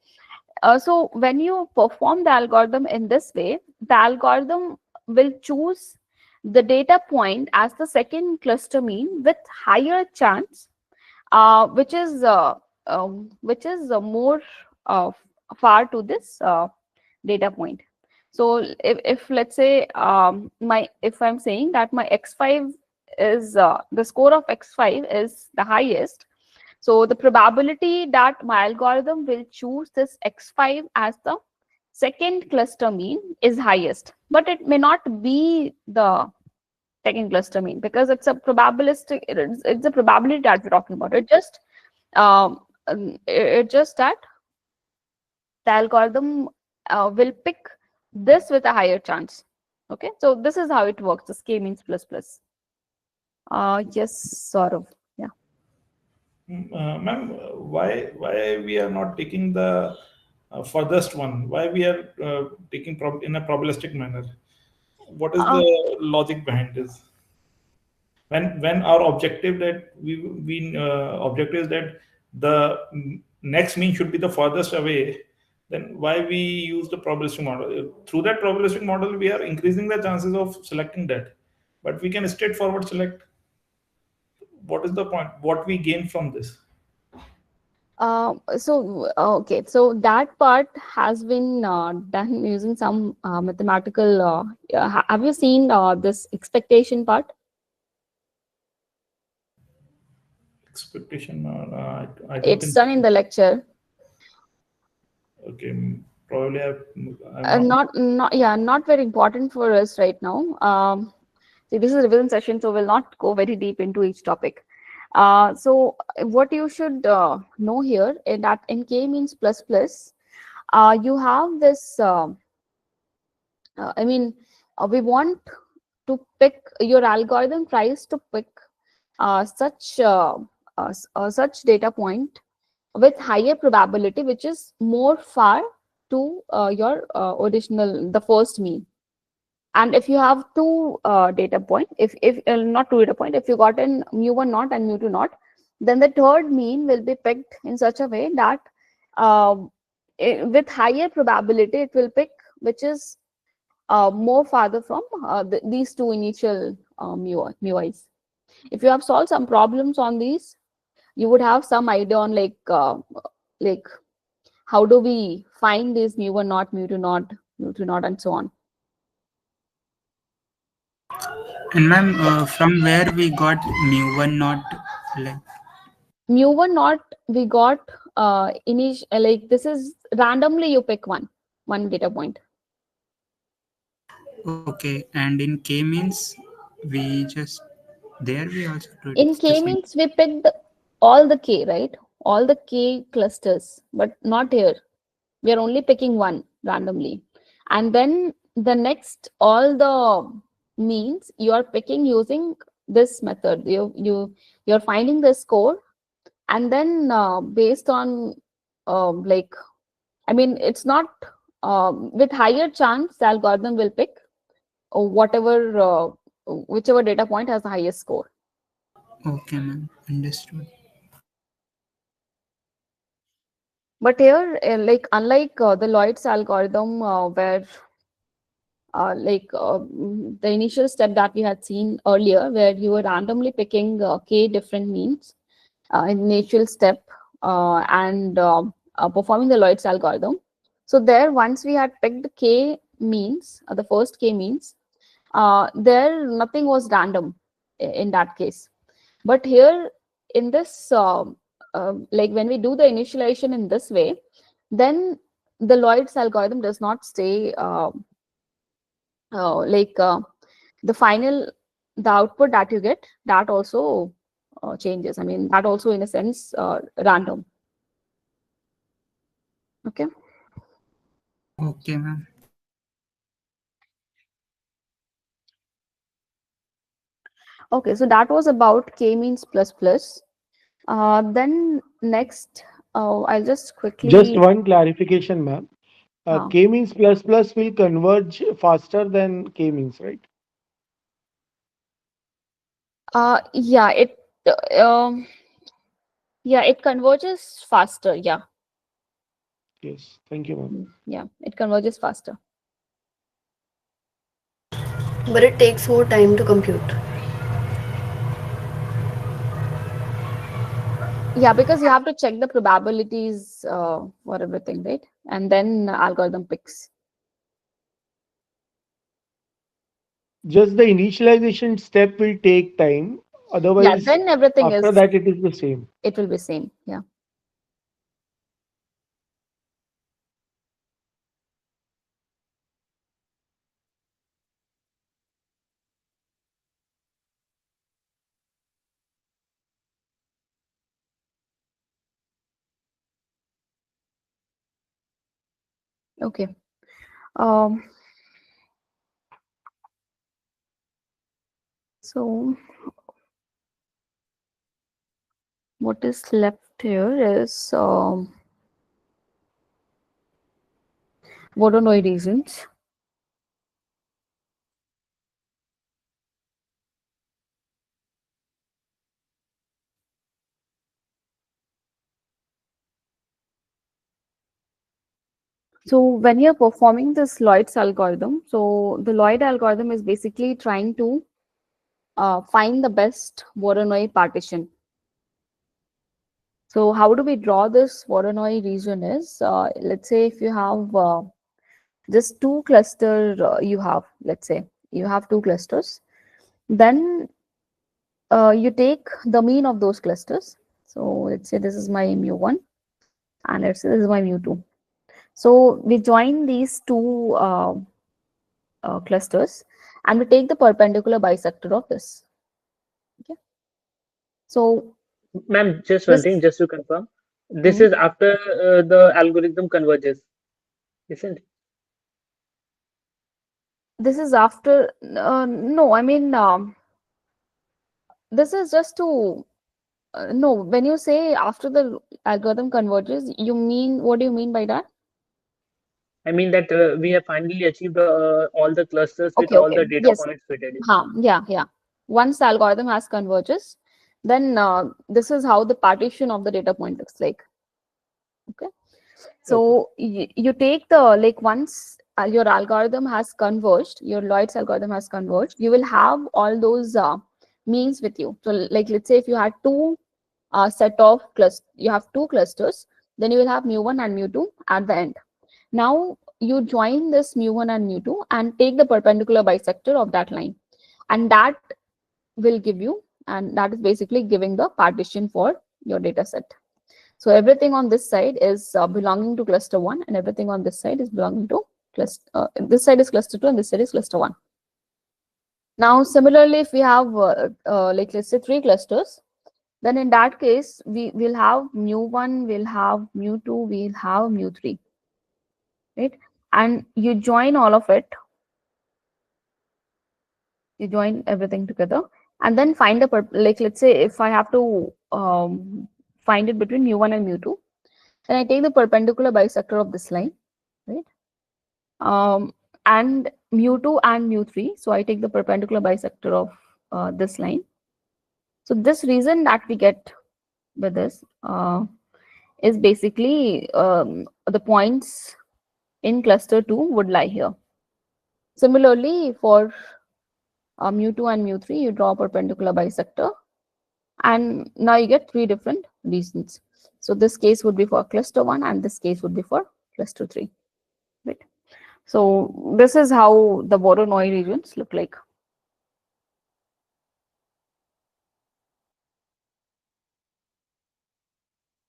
So when you perform the algorithm in this way, the algorithm will choose the data point as the second cluster mean with higher chance, which is more uh, far to this data point. So if let's say if I'm saying that my x5 is the score of x5 is the highest, so the probability that my algorithm will choose this x5 as the second cluster mean is highest, but it may not be the second cluster mean because it's a probabilistic. It's a probability that we're talking about. It just that the algorithm will pick this with a higher chance. Okay, so this is how it works. This k means plus plus. Yes, sort of. Yeah. Ma'am, why we are not taking the furthest one? Why we are taking in a probabilistic manner? What is the logic behind this? When our objective that we objective is that the next mean should be the furthest away, then why we use the probabilistic model? Through that probabilistic model, we are increasing the chances of selecting that, but we can straightforward select. What is the point? What we gain from this? Okay, so that part has been done using some mathematical. Have you seen this expectation part? Expectation? I don't It's think. done in the lecture. Okay, probably I'm not. Not very important for us right now. See, this is a revision session, so we'll not go very deep into each topic. So what you should know here is that in k means plus plus, you have this. I mean, we want to pick your algorithm tries to pick such data point with higher probability, which is more far to your original, the first mean. And if you have two data point, if not two data point, if you got in mu1 naught and mu2 naught, then the third mean will be picked in such a way that with higher probability it will pick which is more farther from these two initial mui's. If you have solved some problems on these, you would have some idea on like how do we find these mu1 naught, mu2 naught, mu2 naught, and so on. And ma'am, from where we got mu1 not like Mu1 naught we got like this is randomly you pick one data point. okay, and in k means we just there we also do In it the k same. means we picked all the k, right? All the k clusters, but not here. We are only picking one randomly. And then the next, all the means you are picking using this method. You're finding the score, and then based on like, I mean, it's not with higher chance the algorithm will pick whatever whichever data point has the highest score. Okay, ma'am, understood. But here, like unlike the Lloyd's algorithm, where the initial step that we had seen earlier, where you were randomly picking k different means initial step and performing the Lloyd's algorithm. So there, once we had picked k means, the first k means, there nothing was random in that case. But here in this, like when we do the initialization in this way, then the Lloyd's algorithm does not stay the final, the output that you get, that also changes. I mean, that also in a sense random. Okay. Okay, ma'am. Okay, so that was about k means plus plus. Then next, I'll just Just quickly. one clarification, ma'am. Uh, K means plus plus will converge faster than K means, right? yeah, it converges faster. Yeah. Yes. Thank you, ma'am. Yeah, it converges faster. But it takes more time to compute. Yeah, because you have to check the probabilities for everything, right? And then algorithm picks. Just the initialization step will take time. Yeah, Otherwise, then everything after is, that, it is the same. it will be same. Yeah. Okay. Um, so what is left here is Voronoi regions. So when you're performing this Lloyd's algorithm, so the Lloyd algorithm is basically trying to find the best Voronoi partition. So how do we draw this Voronoi region is, let's say if you have just two cluster, let's say you have two clusters, then you take the mean of those clusters. So let's say this is my mu1 and let's say this is my mu2. So we join these two clusters and we take the perpendicular bisector of this. Okay. So Ma'am, just one this, thing, just to confirm. This hmm, is after the algorithm converges, isn't it? this is after, no, I mean, this is just to, no, when you say after the algorithm converges, you mean, what do you mean by that? I mean that we have finally achieved all the clusters with Okay, all okay. the data Yes. points fitted in. Yeah, yeah. Once the algorithm has converges, then this is how the partition of the data point looks like. Okay. Okay. So you take the, like once your algorithm has converged, your Lloyd's algorithm has converged, you will have all those means with you. So like let's say if you had two set of clusters, you have two clusters, then you will have mu1 and mu2 at the end. Now you join this mu1 and mu2 and take the perpendicular bisector of that line, and that will give you, and that is basically giving the partition for your data set. So everything on this side is belonging to cluster 1 and everything on this side is belonging to cluster, this side is cluster 2 and this side is cluster 1. Now similarly, if we have like let's say 3 clusters, then in that case we will have mu1, we'll have mu2, we'll have mu3, right? And you join all of it, you join everything together and then find the, like let's say if I have to find it between mu1 and mu2, then I take the perpendicular bisector of this line, right? And mu2 and mu3, so I take the perpendicular bisector of this line. So this reason that we get with this is basically the points in cluster 2 would lie here. Similarly, for mu2 and mu3, you draw a perpendicular bisector, and now you get three different regions. So this case would be for cluster 1 and this case would be for cluster 3, right? So this is how the Voronoi regions look like.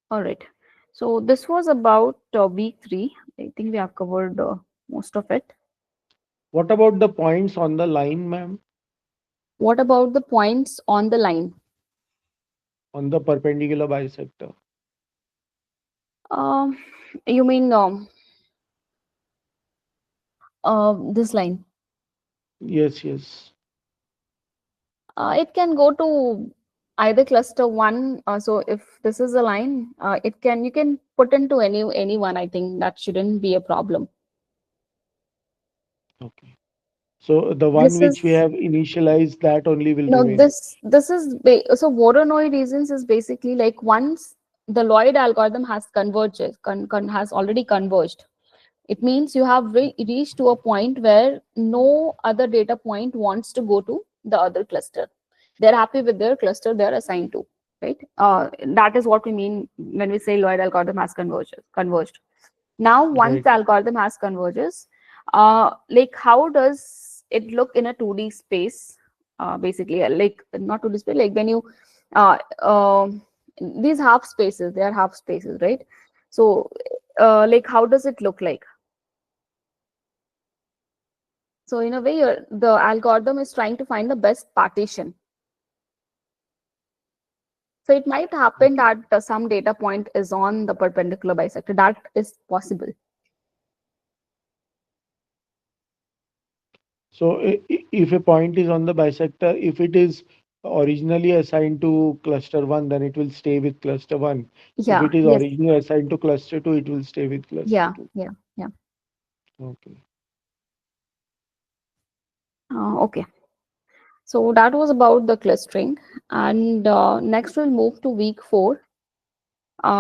All right. So this was about week 3. I think we have covered most of it. What about the points on the line, ma'am? What about the points on the line? On the perpendicular bisector? Um, you mean this line? Yes, yes. It can go to either cluster 1. So if this is a line, you can put into any one. I think that shouldn't be a problem. Okay. So the one This which we is have initialized, that only will no remain. this is so Voronoi regions is basically like once the Lloyd algorithm has has already converged. It means you have reached to a point where no other data point wants to go to the other cluster. They're happy with their cluster they're assigned to, right? That is what we mean when we say Lloyd algorithm has converged. Now, once Right. the algorithm has converges, like how does it look in a 2D space? Basically, like not 2D space, like when you uh, um these half spaces, they are half spaces, right? So, like how does it look like? So in a way, the algorithm is trying to find the best partition. So it might happen that some data point is on the perpendicular bisector. That is possible. So if a point is on the bisector, if it is originally assigned to cluster 1, then it will stay with cluster 1. If Yeah. it is Yes. originally assigned to cluster 2, it will stay with cluster Yeah. 2. Yeah. Yeah. Okay. Okay. So that was about the clustering, and next we'll move to week 4.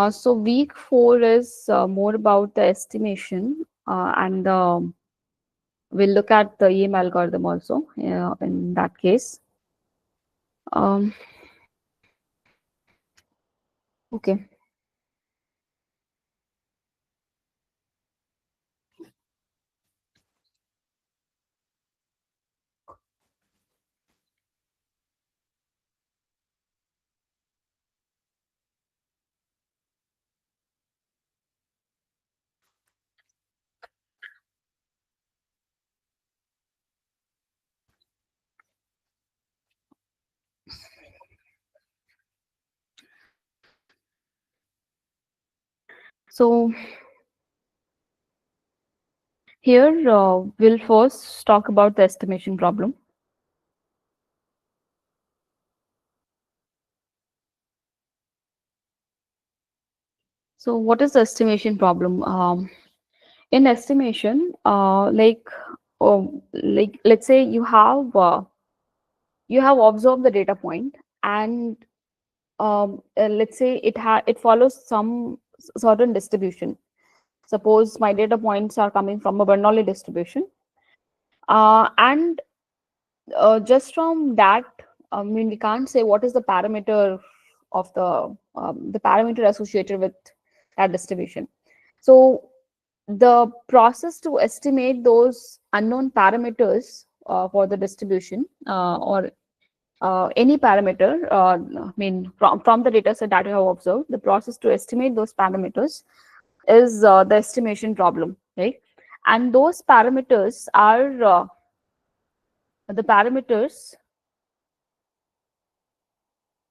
So week 4 is more about the estimation, and we'll look at the EM algorithm also in that case. Um, okay. So here we'll first talk about the estimation problem. So what is the estimation problem? In estimation, like let's say you have observed the data point, and let's say it follows some certain distribution. Suppose my data points are coming from a Bernoulli distribution, and just from that, I mean, we can't say what is the parameter of the parameter associated with that distribution. So the process to estimate those unknown parameters for the distribution or any parameter, I mean, from the data set that you have observed, the process to estimate those parameters is the estimation problem, right? And those parameters are the parameters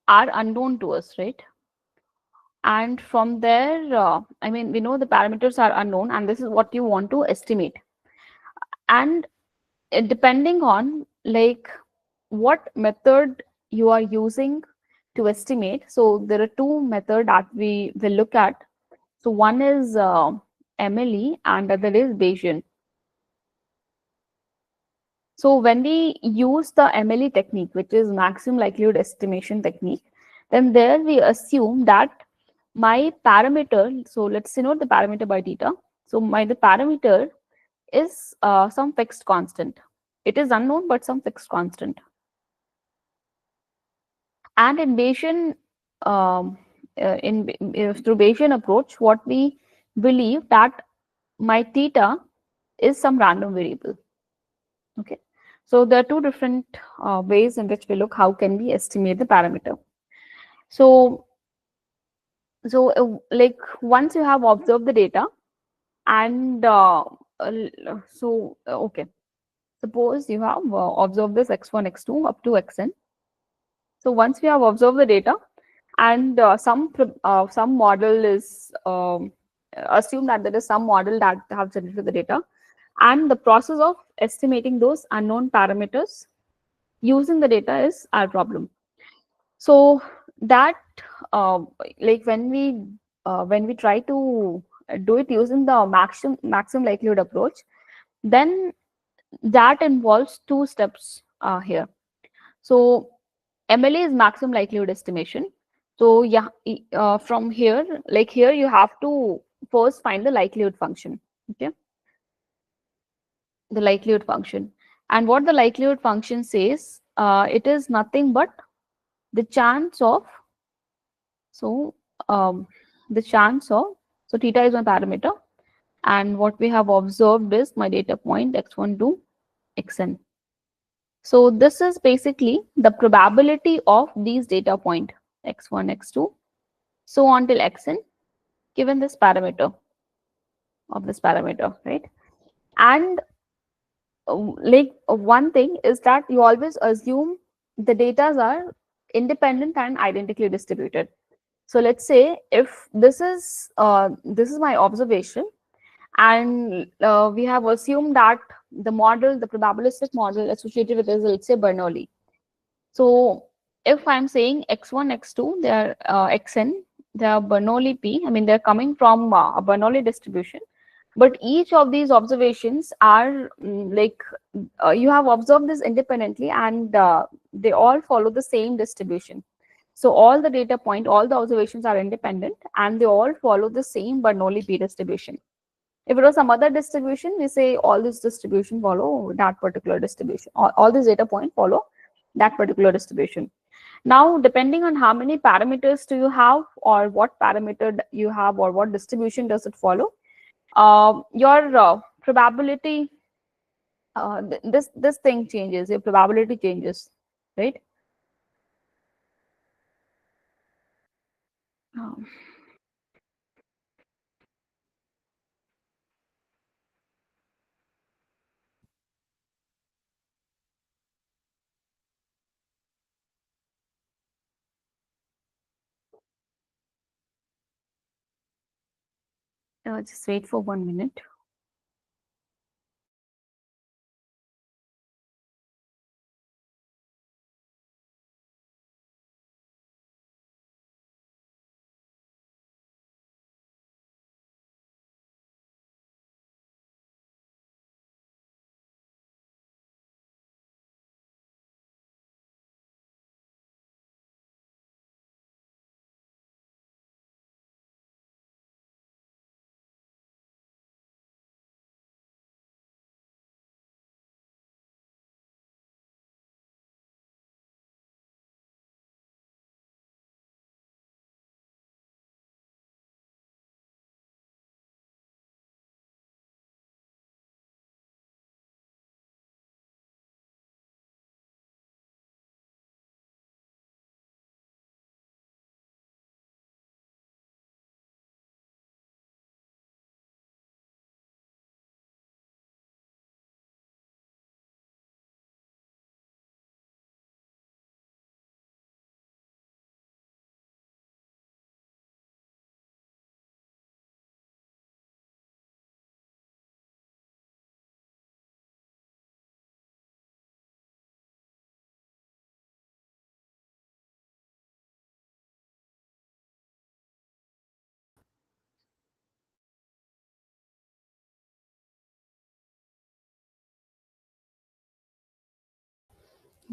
are unknown to us, right? And from there, I mean, we know the parameters are unknown, and this is what you want to estimate. And depending on like what method you are using to estimate, so there are two methods that we will look at. So one is MLE and other is Bayesian. So when we use the MLE technique, which is maximum likelihood estimation technique, then there we assume that my parameter, so let's denote the parameter by theta. So the parameter is some fixed constant. It is unknown, but some fixed constant. And in Bayesian, through Bayesian approach, what we believe that my theta is some random variable. Okay, so there are two different ways in which we look how can we estimate the parameter. So, like once you have observed the data, and okay, suppose you have observed this x1, x2 up to xn. So once we have observed the data, and some model is assume that there is some model that have generated the data, and the process of estimating those unknown parameters using the data is our problem. So that like when we try to do it using the maximum likelihood approach, then that involves two steps here. So MLA is maximum likelihood estimation. So yeah, from here, like here, you have to first find the likelihood function. Okay, the likelihood function, and what the likelihood function says, it is nothing but the chance of, so the chance of, so theta is my parameter, and what we have observed is my data point x1 to xn. So this is basically the probability of these data point x1, x2, so on till xn, given this parameter of this parameter, right? And one thing is that you always assume the data are independent and identically distributed. So let's say if this is my observation, and we have assumed that the model, the probabilistic model associated with this, let's say Bernoulli. So if I'm saying x1, x2, they are xn, they are Bernoulli p. I mean, they're coming from a Bernoulli distribution. But each of these observations are you have observed this independently, and they all follow the same distribution. So all the data point, all the observations are independent, and they all follow the same Bernoulli p distribution. If it was some other distribution, we say all this distribution follow that particular distribution. All these data point follow that particular distribution. Now, depending on how many parameters do you have, or what parameter you have, or what distribution does it follow, your probability, this thing changes, your probability changes, right? Um, just wait for 1 minute.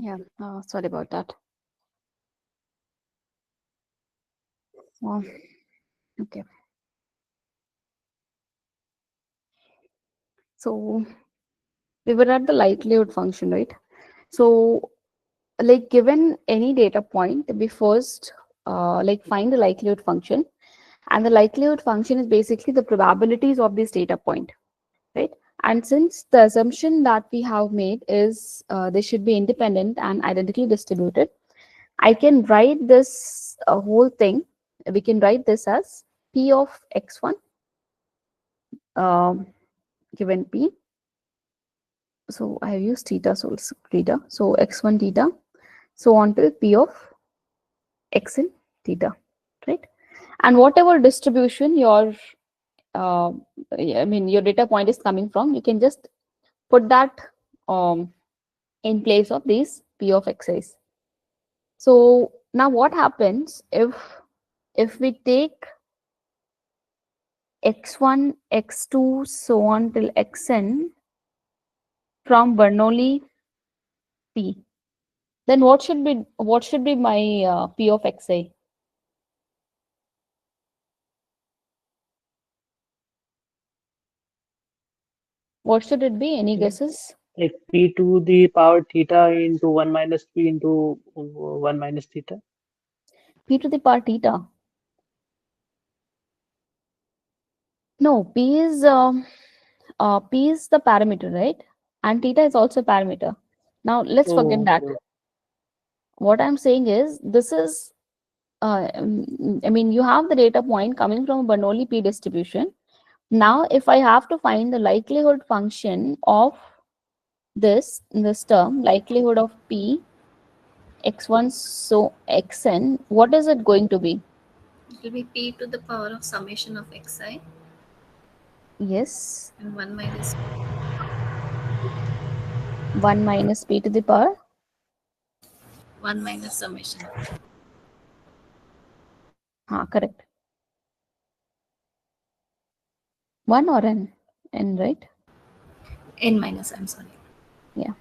Yeah, sorry about that. Well, okay. So we were at the likelihood function, right? So like given any data point, we first like find the likelihood function, and the likelihood function is basically the probabilities of this data point, right? And since the assumption that we have made is they should be independent and identically distributed, I can write this whole thing. We can write this as p of x1 um, given p. So I have used theta, so it's theta. So x1 theta, so on till p of x in theta, right? And whatever distribution your uh, I mean your data point is coming from, you can just put that in place of these p of xi's. So now what happens if we take x1, x2, so on till xn from Bernoulli p? Then what should be my p of xi? What should it be? Any guesses? Like p to the power theta into 1 minus p into 1 minus theta. P to the power theta. No, p is the parameter, right? And theta is also a parameter. Now let's forget Oh, that. okay. What I'm saying is this is I mean you have the data point coming from a Bernoulli p distribution. Now if I have to find the likelihood function of this term, likelihood of p x1 so xn, what is it going to be? It will be p to the power of summation of xi Yes, and 1 minus 1 minus p to the power 1 minus summation of correct. 1 or n, right? n minus, I'm sorry. Yeah.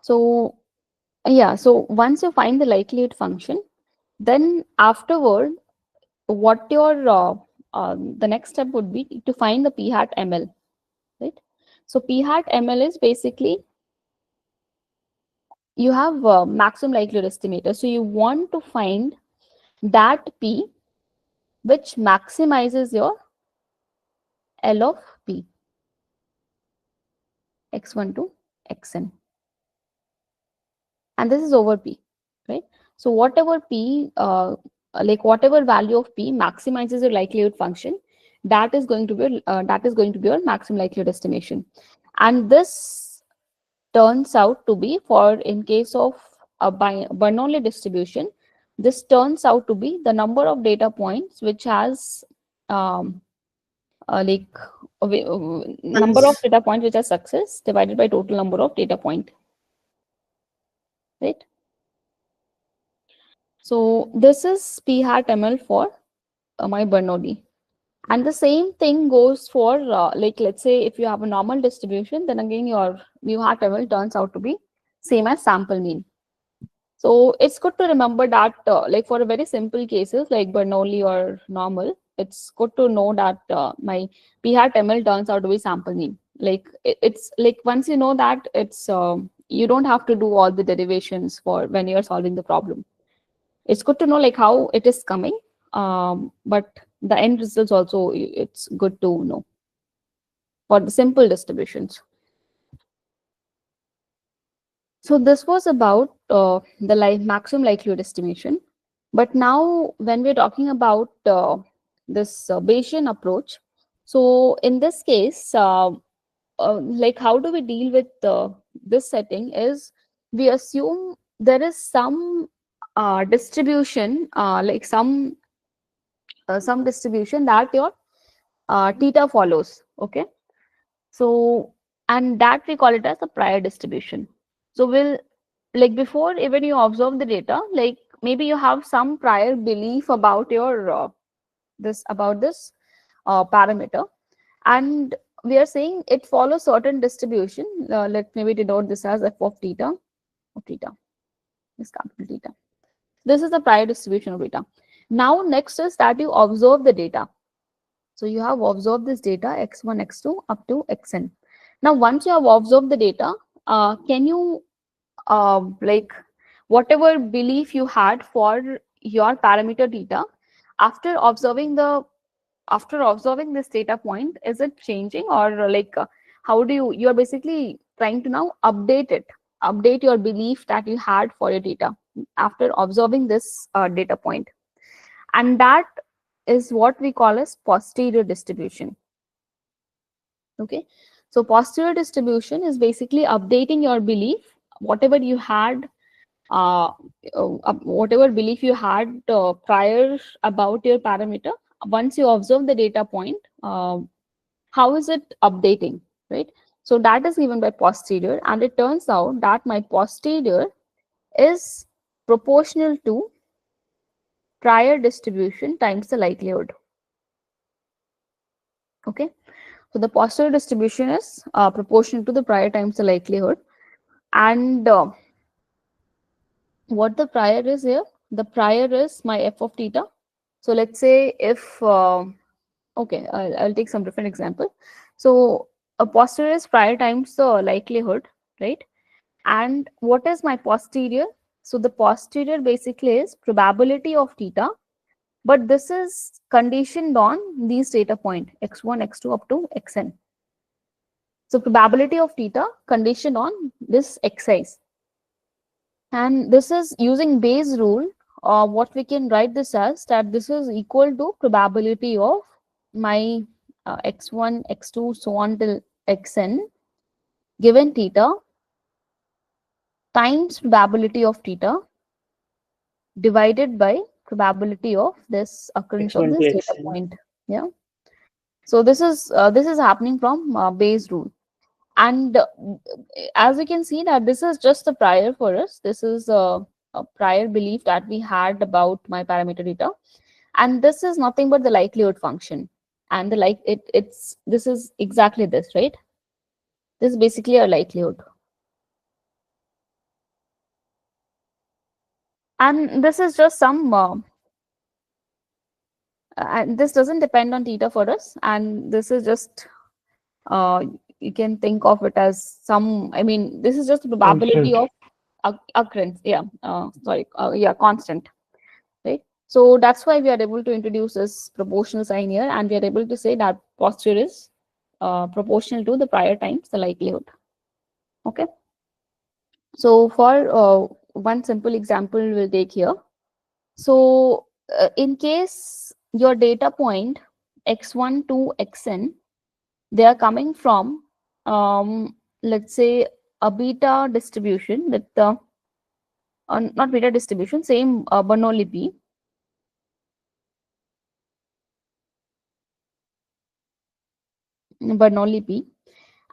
So yeah, so once you find the likelihood function, then afterward, what your the next step would be to find the p hat ml, right? So p hat ml is basically you have maximum likelihood estimator. So you want to find that p which maximizes your L of p x1 to xn, and this is over p, right? So whatever p like whatever value of p maximizes your likelihood function, that is going to be your maximum likelihood estimation. And this turns out to be, for in case of a Bernoulli distribution, this turns out to be the number of data points which has like number of data points which are success divided by total number of data point, right? So this is p hat ml for my Bernoulli. And the same thing goes for like let's say if you have a normal distribution, then again your mu hat ml turns out to be same as sample mean. So it's good to remember that like for a very simple cases like Bernoulli or normal, it's good to know that my p hat ml turns out to be sample mean. Like it's like once you know that, it's you don't have to do all the derivations for when you're solving the problem. It's good to know like how it is coming, but the end results also it's good to know for the simple distributions. So this was about the maximum likelihood estimation. But now when we're talking about this Bayesian approach, so in this case, like how do we deal with this setting is we assume there is some distribution, like some distribution that your theta follows, okay? So, and that we call it as a prior distribution. So we'll, like before even you observe the data, like maybe you have some prior belief about your this parameter, and we are saying it follows certain distribution. Let maybe denote this as f of theta, this capital theta. This is the prior distribution of data. Now next is that you observe the data. So you have observed this data x1, x2 up to xn. Now, once you have observed the data, can you like whatever belief you had for your parameter data after observing this data point, is it changing, or like how do you are basically trying to now update your belief that you had for your data after observing this data point, and that is what we call as posterior distribution. Okay, so posterior distribution is basically updating your belief, whatever you had whatever belief you had prior about your parameter. Once you observe the data point, how is it updating, right? So that is given by posterior, and it turns out that my posterior is proportional to prior distribution times the likelihood. Okay, so the posterior distribution is proportional to the prior times the likelihood. And what the prior is here, the prior is my f of theta. So let's say if okay, I'll take some different example. So a posterior is prior times the likelihood, right? And what is my posterior? So the posterior basically is probability of theta, but this is conditioned on these data point x1, x2 up to xn. So probability of theta conditioned on this xi's. And this is using Bayes rule, what we can write this as that this is equal to probability of my x1, x2, so on till xn given theta times probability of theta divided by probability of this occurrence of x1 this to data xn. point. Yeah. So this is happening from Bayes rule. And as we can see that this is just the prior for us. This is a prior belief that we had about my parameter data, and this is nothing but the likelihood function. And the it's this is exactly this, right? This is basically a likelihood, and this is just some and this doesn't depend on theta for us, and this is just uh, you can think of it as some, I mean, this is just the probability Constant. of occurrence. Yeah, sorry, yeah, constant, right? So that's why we are able to introduce this proportional sign here, and we are able to say that posterior is proportional to the prior times the likelihood. Okay, so for one simple example we'll take here. So in case your data point x1 to xn, they are coming from let's say a beta distribution with the not beta distribution, same Bernoulli P,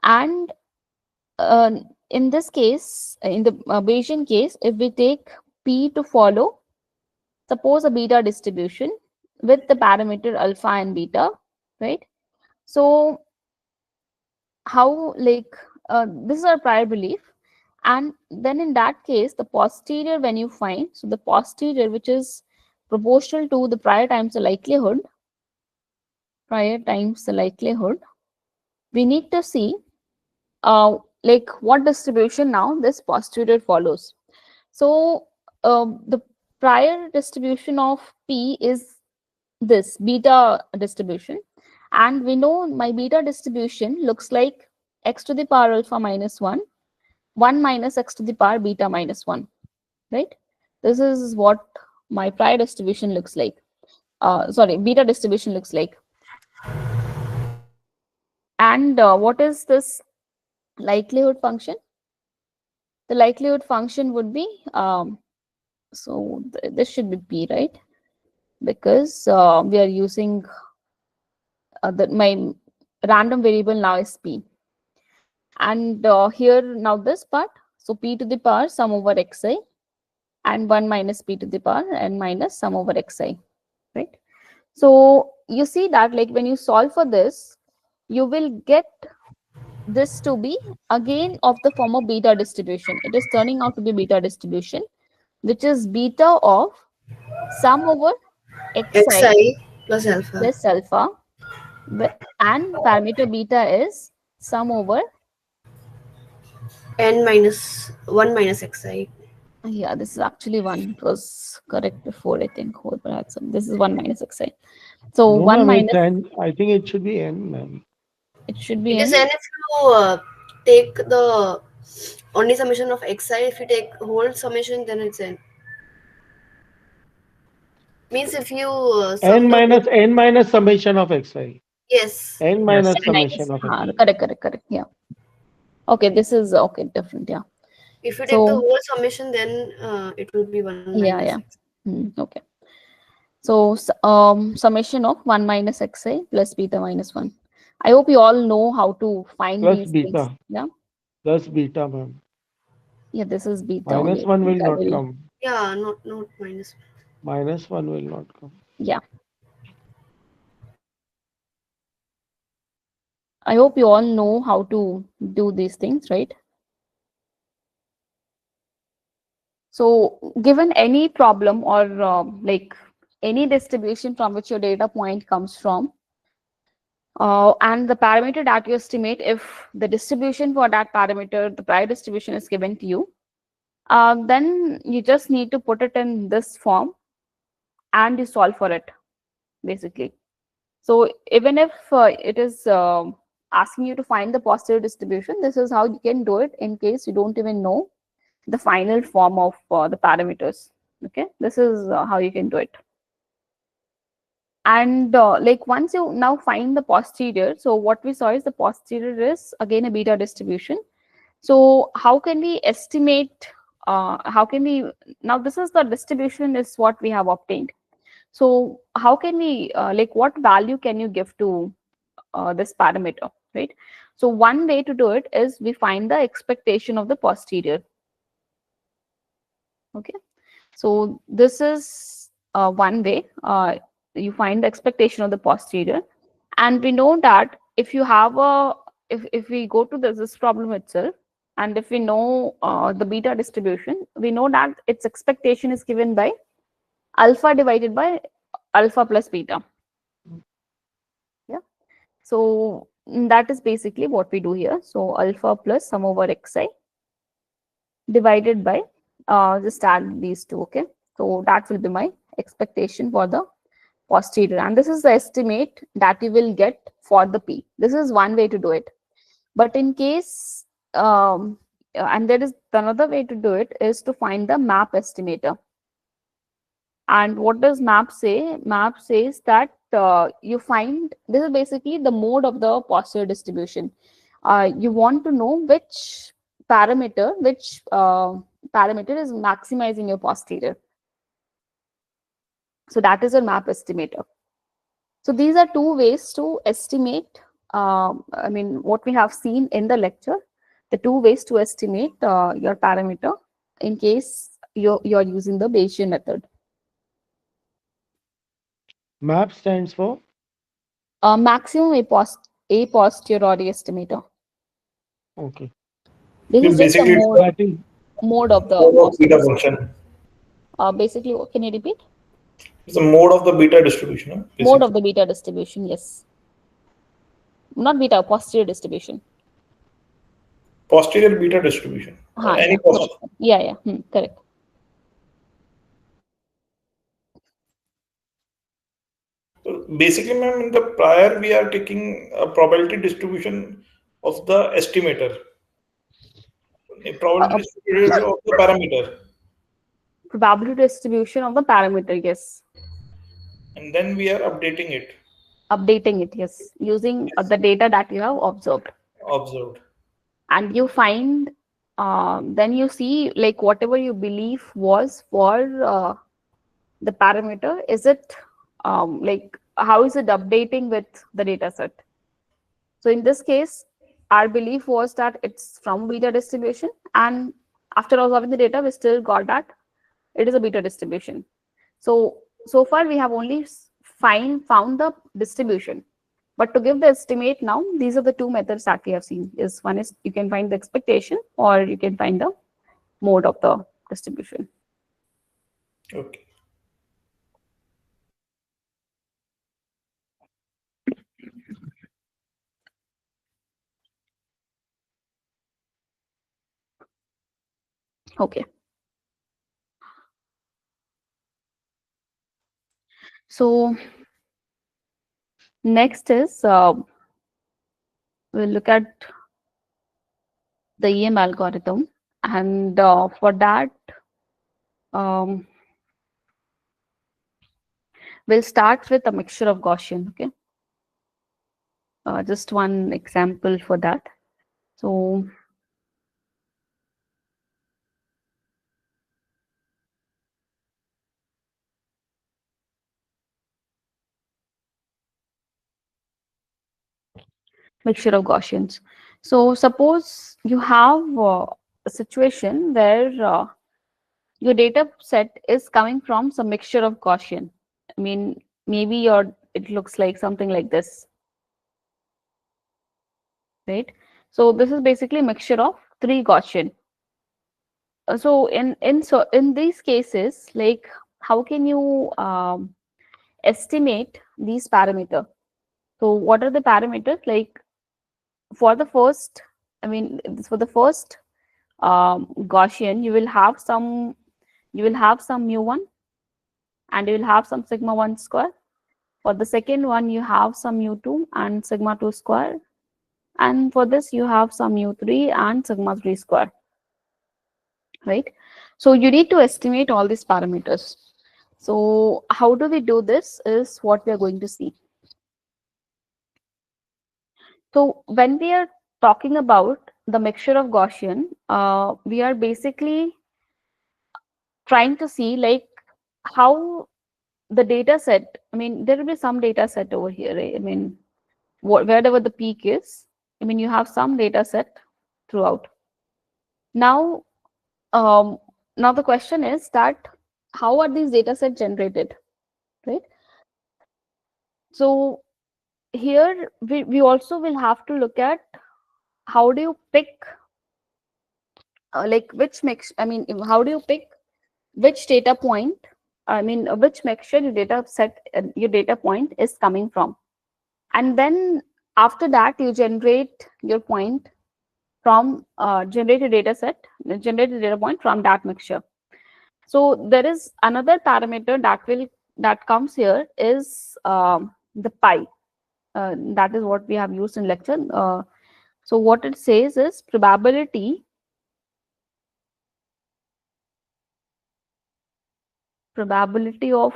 and uh, in this case, in the Bayesian case, if we take P to follow, suppose a beta distribution with the parameter alpha and beta, right? So how, like, this is our prior belief, and then in that case the posterior, when you find, so the posterior, which is proportional to the prior times the likelihood, we need to see like what distribution now this posterior follows. So the prior distribution of P is this beta distribution, and we know my beta distribution looks like x to the power alpha minus 1, 1 minus x to the power beta minus 1, right? This is what my prior distribution looks like. Sorry, beta distribution looks like. And what is this likelihood function? The likelihood function would be, so this should be P, right? Because we are using my random variable now is P. And here now this part, so P to the power sum over xi, and 1 minus P to the power n minus sum over xi, right? So you see that like when you solve for this, you will get this to be again of the form of beta distribution. It is turning out to be beta distribution, which is beta of sum over xi xi plus alpha. plus alpha, And parameter beta is sum over. N minus 1 minus xi. Yeah, this is actually 1. It was correct before, I think. Hold on, this is 1 minus xi. So No, 1 ma'am, it's minus, n. I think it should be n, ma'am. it should be It is n. n if you take the only summation of xi. If you take whole summation, then it's n. Means if you sum the n minus summation of xi. yes. N Yes. minus summation of xi. Correct. Yeah. Okay, this is okay, different. Yeah. If you take the So, whole summation, then it will be 1 minus yeah. x. Okay. So, summation of 1 minus xi plus beta minus 1. I hope you all know how to find Plus these things. beta. Yeah. Plus beta, ma'am. Yeah, this is beta Minus only. 1 will Beta not will, come. Yeah, not minus. Minus 1 will not come. yeah. I hope you all know how to do these things, right? So, given any problem or like any distribution from which your data point comes from, and the parameter that you estimate, if the distribution for that parameter, the prior distribution is given to you, then you just need to put it in this form and you solve for it, basically. So even if it is asking you to find the posterior distribution, this is how you can do it in case you don't even know the final form of the parameters. Okay, this is how you can do it. And like once you now find the posterior, so what we saw is the posterior is again a beta distribution. So how can we estimate, how can we, now this is the distribution is what we have obtained. So how can we, like what value can you give to this parameter, right? So one way to do it is we find the expectation of the posterior. Okay, so this is one way. You find the expectation of the posterior, and we know that if you have a, if we go to this problem itself, and if we know the beta distribution, we know that its expectation is given by alpha divided by alpha plus beta. Yeah, so that is basically what we do here. So alpha plus sum over xi divided by just add these two. Okay, so that will be my expectation for the posterior, and this is the estimate that you will get for the p. This is one way to do it. But in case and there is another way to do it is to find the map estimator. And what does map say? Map says that you find, this is basically the mode of the posterior distribution. You want to know which parameter is maximizing your posterior. So that is a map estimator. So these are two ways to estimate, I mean, what we have seen in the lecture, the two ways to estimate your parameter in case you're using the Bayesian method. MAP stands for? Maximum a posteriori estimator. Okay. This is just the Basically, mode of the mode of beta posterior. function. Basically, can you repeat? It's a mode of the beta distribution. Huh? Mode of the beta distribution, yes. Not beta, posterior distribution. Posterior beta distribution. Any correct. Yeah, correct. So basically, ma'am, in the prior, we are taking a probability distribution of the estimator. A probability distribution of the parameter. Probability distribution of the parameter, yes. And then we are updating it. Updating it, yes, using the data that you have observed. And you find, then you see like whatever you believe was for the parameter, is it like how is it updating with the data set? So in this case, our belief was that it's from beta distribution, and after observing the data, we still got that it is a beta distribution. So far we have only found the distribution. But to give the estimate now, these are the two methods that we have seen. Is one is you can find the expectation, or you can find the mode of the distribution. Okay. Okay. So next is we'll look at the EM algorithm, and for that um, we'll start with a mixture of Gaussian. Okay, just one example for that. So mixture of Gaussians. So suppose you have a situation where your data set is coming from some mixture of Gaussian. I mean, maybe your it looks like something like this, right? So this is basically a mixture of three Gaussian. So in these cases, like how can you estimate these parameter? So what are the parameters? Like for the first, I mean, for the first Gaussian, you will have some mu1 and you will have some sigma 1 square. For the second one, you have some mu2 and sigma 2 square. And for this, you have some mu3 and sigma 3 square, right? So you need to estimate all these parameters. So how do we do this is what we are going to see. So when we are talking about the mixture of Gaussian, we are basically trying to see like how the data set, I mean, there will be some data set over here, right? I mean, wherever the peak is, I mean, you have some data set throughout. Now, now the question is that how are these data set generated, right? So here we also will have to look at how do you pick like which mix, I mean, how do you pick which data point, I mean, which mixture your data set, your data point is coming from. And then after that, you generate your point from generate a data set, generate a data point from that mixture. So there is another parameter that comes here is the pi. That is what we have used in lecture. So what it says is probability of,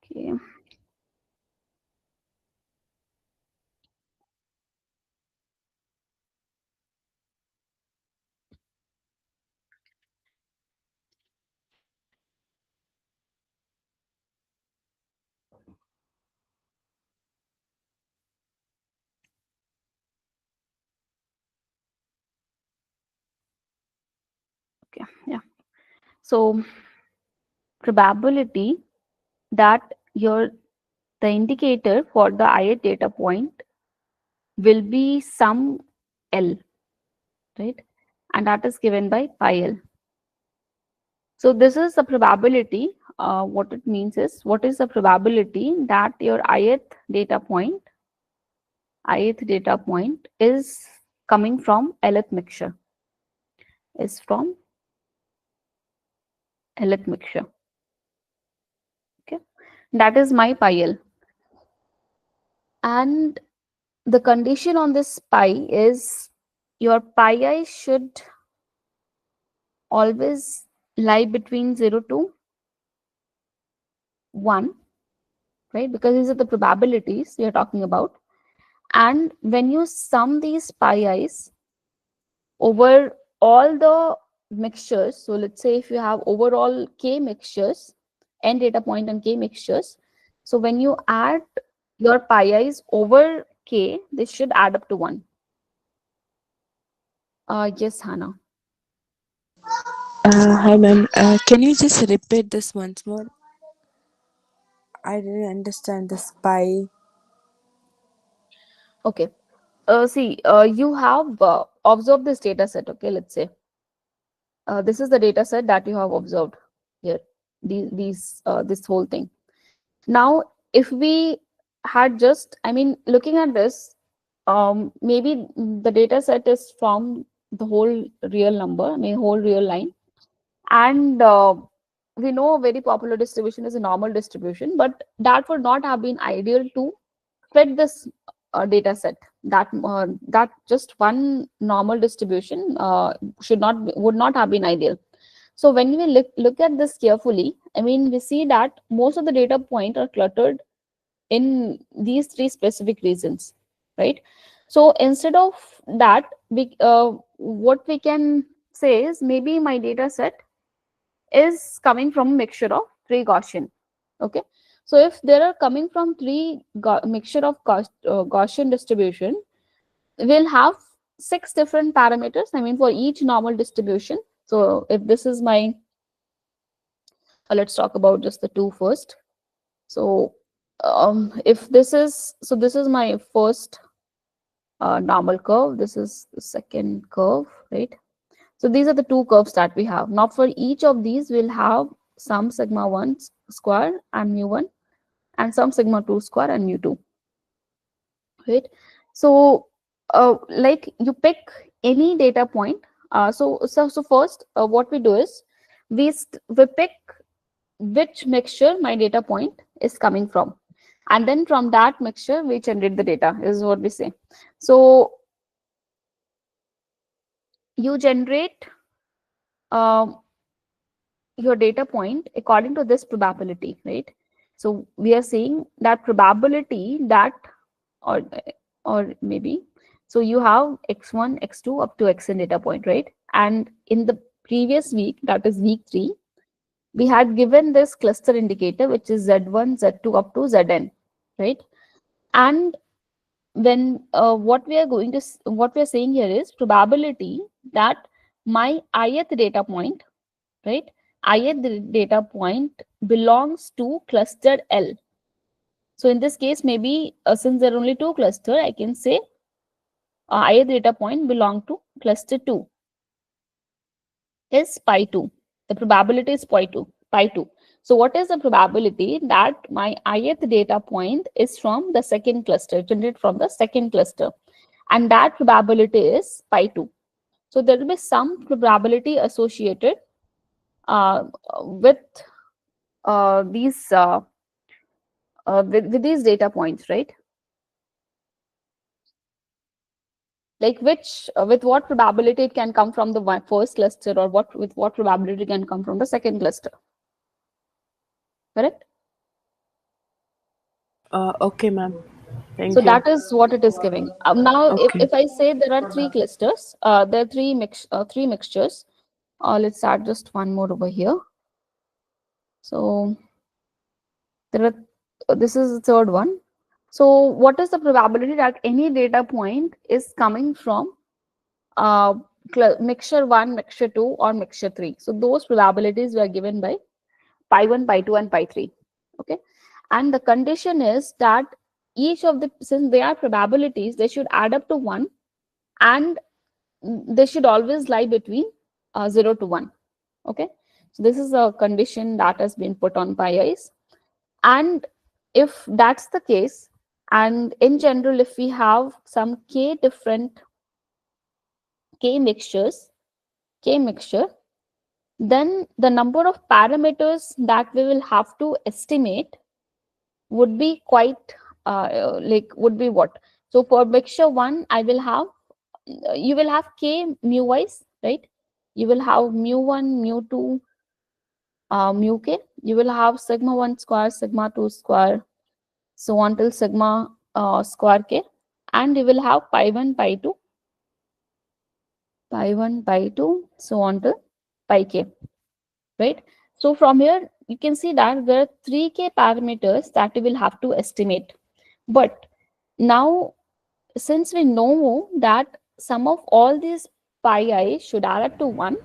okay, okay, yeah. So probability that your the indicator for the ith data point will be some L, right? And that is given by pi L. So this is the probability. What it means is, what is the probability that your ith data point is coming from Lth mixture, is from Lth mixture. Okay, that is my pi L. And the condition on this pi is your pi I should always lie between 0 to 1, right? Because these are the probabilities we are talking about. And when you sum these pi i's over all the mixtures, so let's say if you have overall k mixtures, n data point and k mixtures, so when you add your pi i's over k, this should add up to 1. Yes, Hannah. Hi, ma'am. Can you just repeat this once more? I didn't understand the spy. Okay. See, you have observed this data set. Okay, let's say this is the data set that you have observed here. This whole thing. Now, if we had just, I mean, looking at this, maybe the data set is from the whole real number, I mean whole real line. And we know a very popular distribution is a normal distribution, but that would not have been ideal to fit this data set. That just one normal distribution would not have been ideal. So when we look at this carefully, I mean, we see that most of the data points are cluttered in these three specific reasons, right? So instead of that, what we can say is maybe my data set is coming from a mixture of three Gaussian. Okay, so if there are coming from three mixture of Gaussian distribution, we'll have 6 different parameters, I mean, for each normal distribution. So if this is my let's talk about just the two first. So if this is, so this is my first normal curve, this is the second curve, right? So these are the two curves that we have. Now for each of these, we'll have some sigma 1 square and mu 1, and some sigma 2 square and mu 2, right? So like you pick any data point. So first what we do is we pick which mixture my data point is coming from, and then from that mixture we generate the data, is what we say. So you generate your data point according to this probability, right? So we are saying that probability that, or maybe, so you have x1 x2 up to xn data point, right? And in the previous week, that is week 3, we had given this cluster indicator, which is z1 z2 up to zn, right? And when what we are saying here is probability that my ith data point, right, ith data point belongs to cluster L. So in this case, maybe since there are only 2 clusters, I can say ith data point belong to cluster 2 is pi 2. The probability is pi 2. So what is the probability that my ith data point is from the second cluster, generated from the second cluster? And that probability is pi 2. So there will be some probability associated with these with these data points, right? Like which with what probability it can come from the first cluster, or with what probability it can come from the second cluster, correct? Okay, ma'am. Thank So you. that is what it is giving. Now, Okay. if I say there are 3 clusters, there are three mixtures. Let's add just one more over here. So there are, this is the third one. So what is the probability that any data point is coming from mixture 1, mixture 2, or mixture 3? So those probabilities were given by pi 1, pi 2, and pi 3. Okay, and the condition is that each of the, since they are probabilities, they should add up to 1, and they should always lie between 0 to 1. Okay, so this is a condition that has been put on pi i's. And if that's the case, and in general, if we have some different mixture, then the number of parameters that we will have to estimate would be quite would be what? So for mixture 1, I will have, you will have k mu wise, right? You will have mu 1, mu 2, mu k. You will have sigma 1 square, sigma 2 square, so on till sigma square k, and you will have pi 1, pi 2, so on till pi k, right? So from here you can see that there are 3k parameters that we will have to estimate. But now, since we know that sum of all these pi I should add up to 1,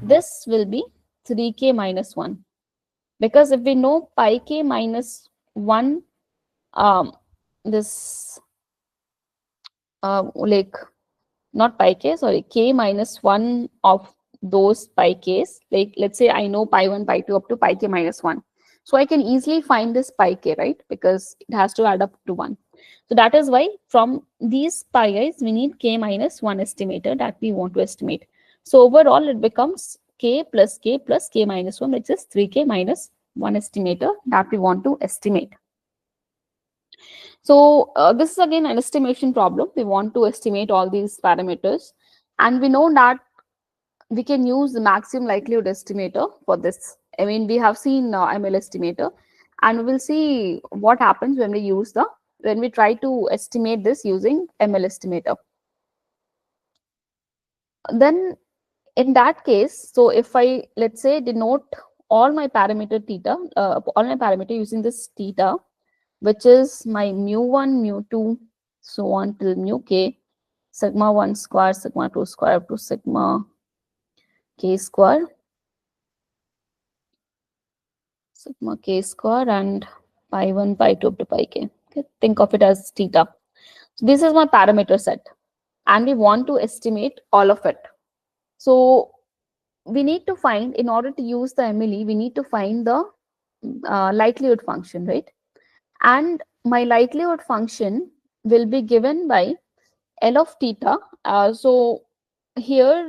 this will be 3k minus 1. Because if we know pi k minus 1, this not pi k, sorry, k minus 1 of those pi k's, like let's say I know pi 1, pi 2 up to pi k minus 1. So I can easily find this pi k, right? Because it has to add up to 1. So that is why from these pi i's, we need k minus 1 estimator that we want to estimate. So overall, it becomes k plus k minus 1, which is 3k minus 1 estimator that we want to estimate. So this is again an estimation problem. We want to estimate all these parameters. And we know that we can use the maximum likelihood estimator for this. I mean, we have seen ML estimator, and we will see what happens when we try to estimate this using ML estimator. Then in that case, so if I, let's say, denote all my parameter theta, all my parameter using this theta, which is my mu1, mu2, so on till mu k, sigma 1 square, sigma 2 square up to sigma k square, sigma k square, and pi 1, pi 2 up to pi k. Okay, think of it as theta. So this is my parameter set, and we want to estimate all of it. So we need to find, in order to use the MLE, we need to find the likelihood function, right? And my likelihood function will be given by L of theta. So here,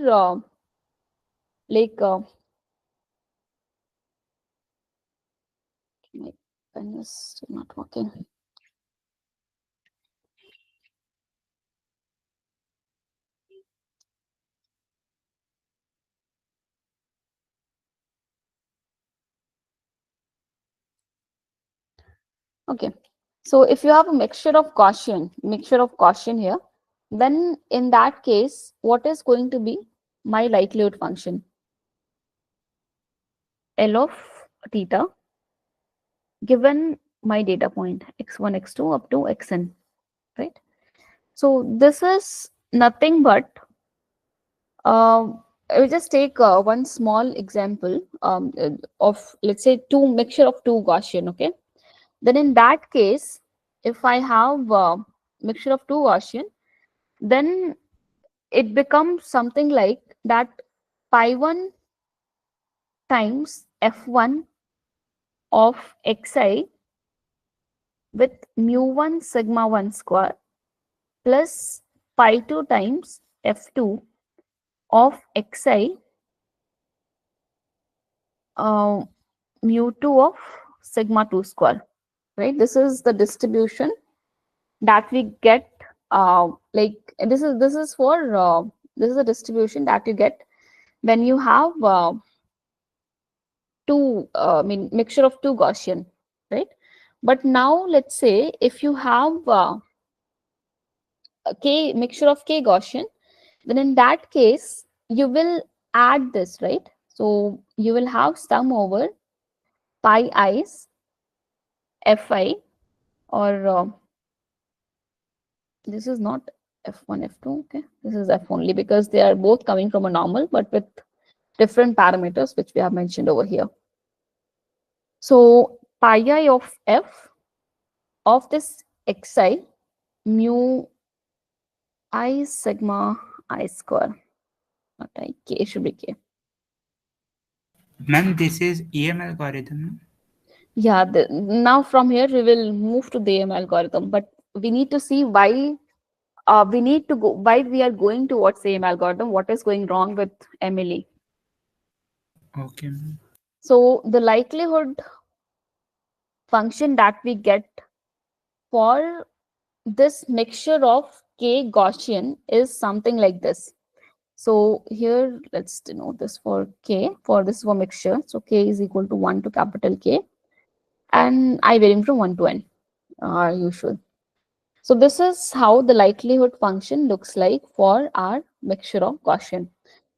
my pen is still not working. Okay, so if you have a mixture of Gaussian here, then in that case, what is going to be my likelihood function? L of theta given my data point x1, x2 up to xn, right? So this is nothing but, I will just take one small example of, let's say, mixture of two Gaussian, okay? Then in that case, if I have a mixture of two Gaussian, then it becomes something like that pi 1 times f1 of xi with mu1 sigma 1 square plus pi 2 times f2 of xi mu2 of sigma 2 square, right? This is the distribution that we get, this is for this is a distribution that you get when you have mixture of two Gaussian, right? But now let's say if you have a mixture of k Gaussian, then in that case you will add this, right? So you will have sum over pi i's fi, or this is not f1, f2, okay? This is f only, because they are both coming from a normal, but with different parameters, which we have mentioned over here. So pi I of f of this xi mu I sigma I square, not I, k should be k. Ma'am, this is EM algorithm. Yeah, now from here we will move to the EM algorithm, but we need to see why why we are going towards the EM algorithm, what is going wrong with MLE. Okay. So the likelihood function that we get for this mixture of k Gaussian is something like this. So here, let's denote this for k, for this for mixture. So k is equal to 1 to capital K, and I varying from 1 to n, usual. So this is how the likelihood function looks like for our mixture of Gaussian.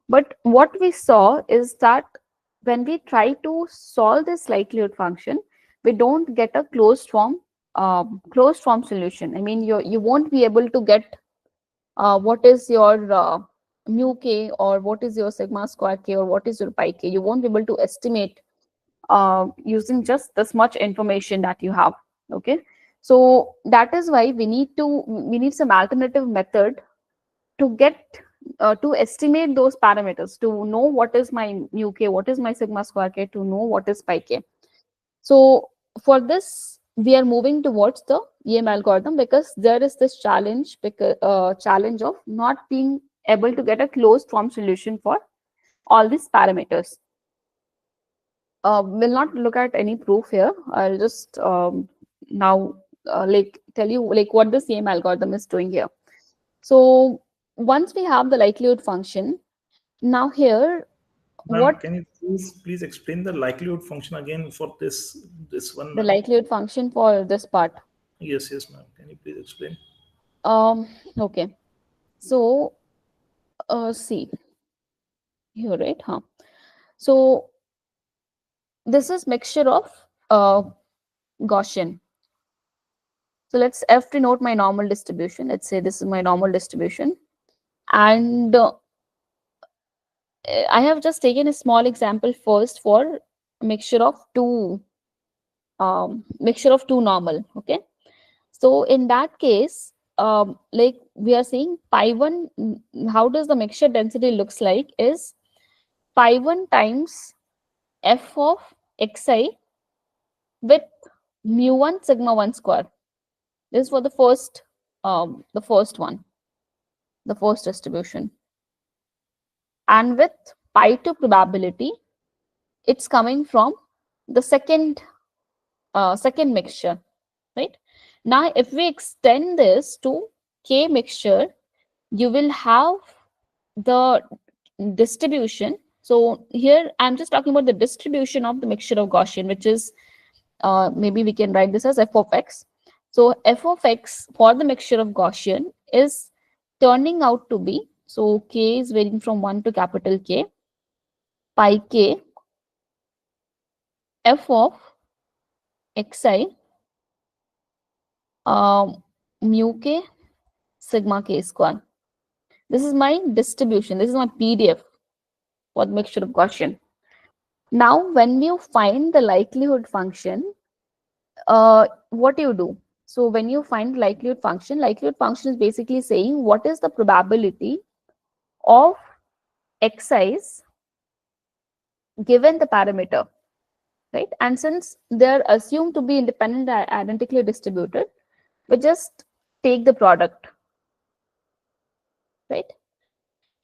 But what we saw is that when we try to solve this likelihood function, we don't get a closed form solution. I mean, you won't be able to get what is your mu k, or what is your sigma square k, or what is your pi k. You won't be able to estimate using just this much information that you have. Okay, so that is why we need some alternative method to get to estimate those parameters, to know what is my mu k, what is my sigma square k, to know what is pi k. So for this, we are moving towards the EM algorithm because there is this challenge, challenge of not being able to get a closed form solution for all these parameters. We'll not look at any proof here. I'll just now tell you what the same algorithm is doing here. So once we have the likelihood function, now here Ma'am, what can you please explain the likelihood function again for this one, the ma'am? likelihood function for this part? Yes, ma'am. Can you please explain? Okay. So see here, right? So this is mixture of Gaussian. So let's F denote my normal distribution. Let's say this is my normal distribution. And I have just taken a small example first for mixture of two normal. Okay. So in that case, like we are saying pi1, how does the mixture density looks like is pi1 times f of xi with mu1 sigma 1 square. This is for the first one, the first distribution. And with pi2 probability, it's coming from the second mixture, right? Now, if we extend this to k mixture, you will have the distribution. So here I'm just talking about the distribution of the mixture of Gaussian, which is maybe we can write this as f of x. So f of x for the mixture of Gaussian is turning out to be, so k is varying from 1 to capital K, pi k f of xi mu k sigma k square. This is my distribution. This is my PDF for the mixture of Gaussian. Now, when you find the likelihood function, what do you do? So when you find likelihood function is basically saying what is the probability of xi's given the parameter, right? And since they're assumed to be independent and identically distributed, we just take the product, right?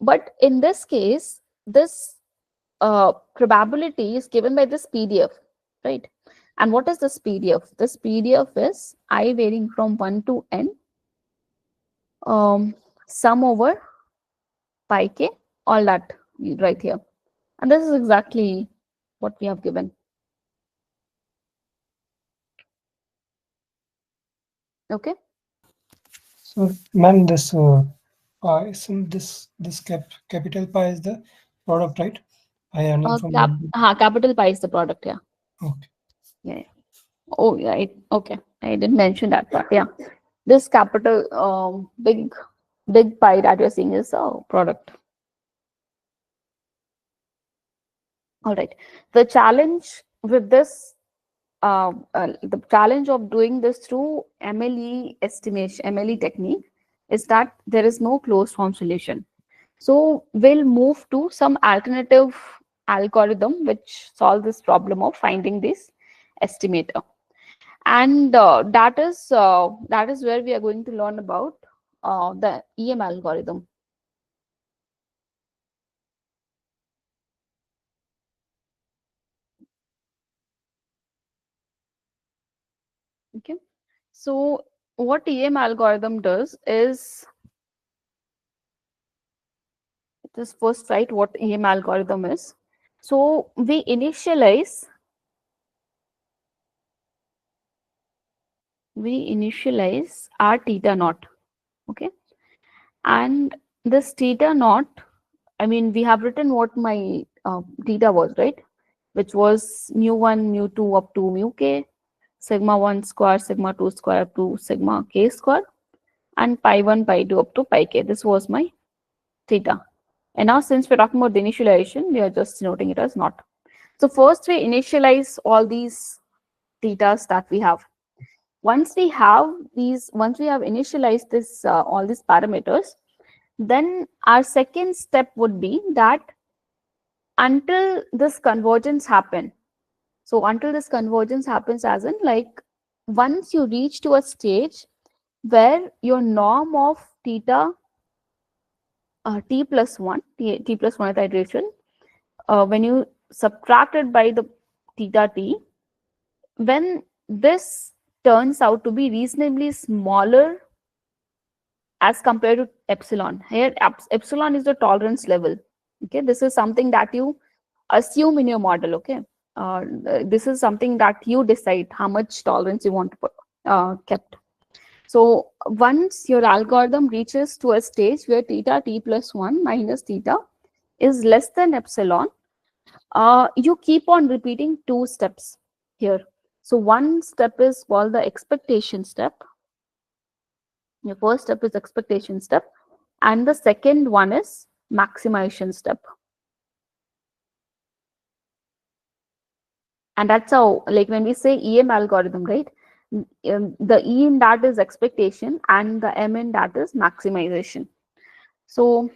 But in this case, this probability is given by this PDF, right? And what is this PDF? This PDF is I varying from 1 to n, sum over pi k, all that right here. And this is exactly what we have given. Okay. So, ma'am, this pi, this capital pi is the product, right? I earning from Capital pi is the product, yeah. Okay. Yeah. Oh, yeah. Okay. I didn't mention that part. Yeah. This capital big pi that you're seeing is a product. All right. The challenge with this, the challenge of doing this through MLE estimation, MLE technique, is that there is no closed form solution. So we'll move to some alternative algorithm which solve this problem of finding this estimator. And that is where we are going to learn about the EM algorithm. Okay, so what EM algorithm does is, this first write what EM algorithm is. So we initialize our theta naught. Okay, and this theta naught, I mean, we have written what my theta was, right? Which was mu1, mu2 up to mu k, sigma 1 square, sigma 2 square up to sigma k square, and pi 1, pi 2 up to pi k. This was my theta. And now, since we're talking about the initialization, we are just denoting it as naught. So first we initialize all these thetas that we have. Once we have initialized this all these parameters, then our second step would be that until this convergence happen. So until this convergence happens, as in like once you reach to a stage where your norm of theta t plus 1, t plus 1th iteration, when you subtract it by the theta t, when this turns out to be reasonably smaller as compared to epsilon. Here, epsilon is the tolerance level. Okay, this is something that you assume in your model. Okay, this is something that you decide how much tolerance you want to put kept. So once your algorithm reaches to a stage where theta t plus 1 minus theta is less than epsilon, you keep on repeating two steps here. So one step is called the expectation step. Your first step is expectation step, and the second one is maximization step. And that's how, like when we say EM algorithm, right? The E in that is expectation and the M in that is maximization. So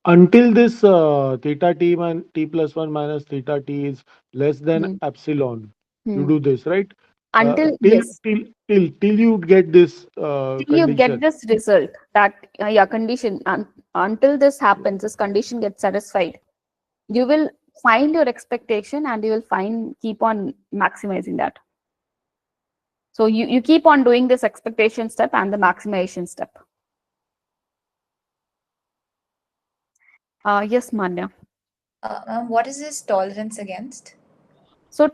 until this theta t plus 1 minus theta t is less than epsilon, you do this, right? Until Till yes, till you get this till you get condition. this result, that yeah, condition, until this happens, this condition gets satisfied, you will find your expectation and you will keep on maximizing that. So you keep on doing this expectation step and the maximization step. Yes, Manya. What is this tolerance against? So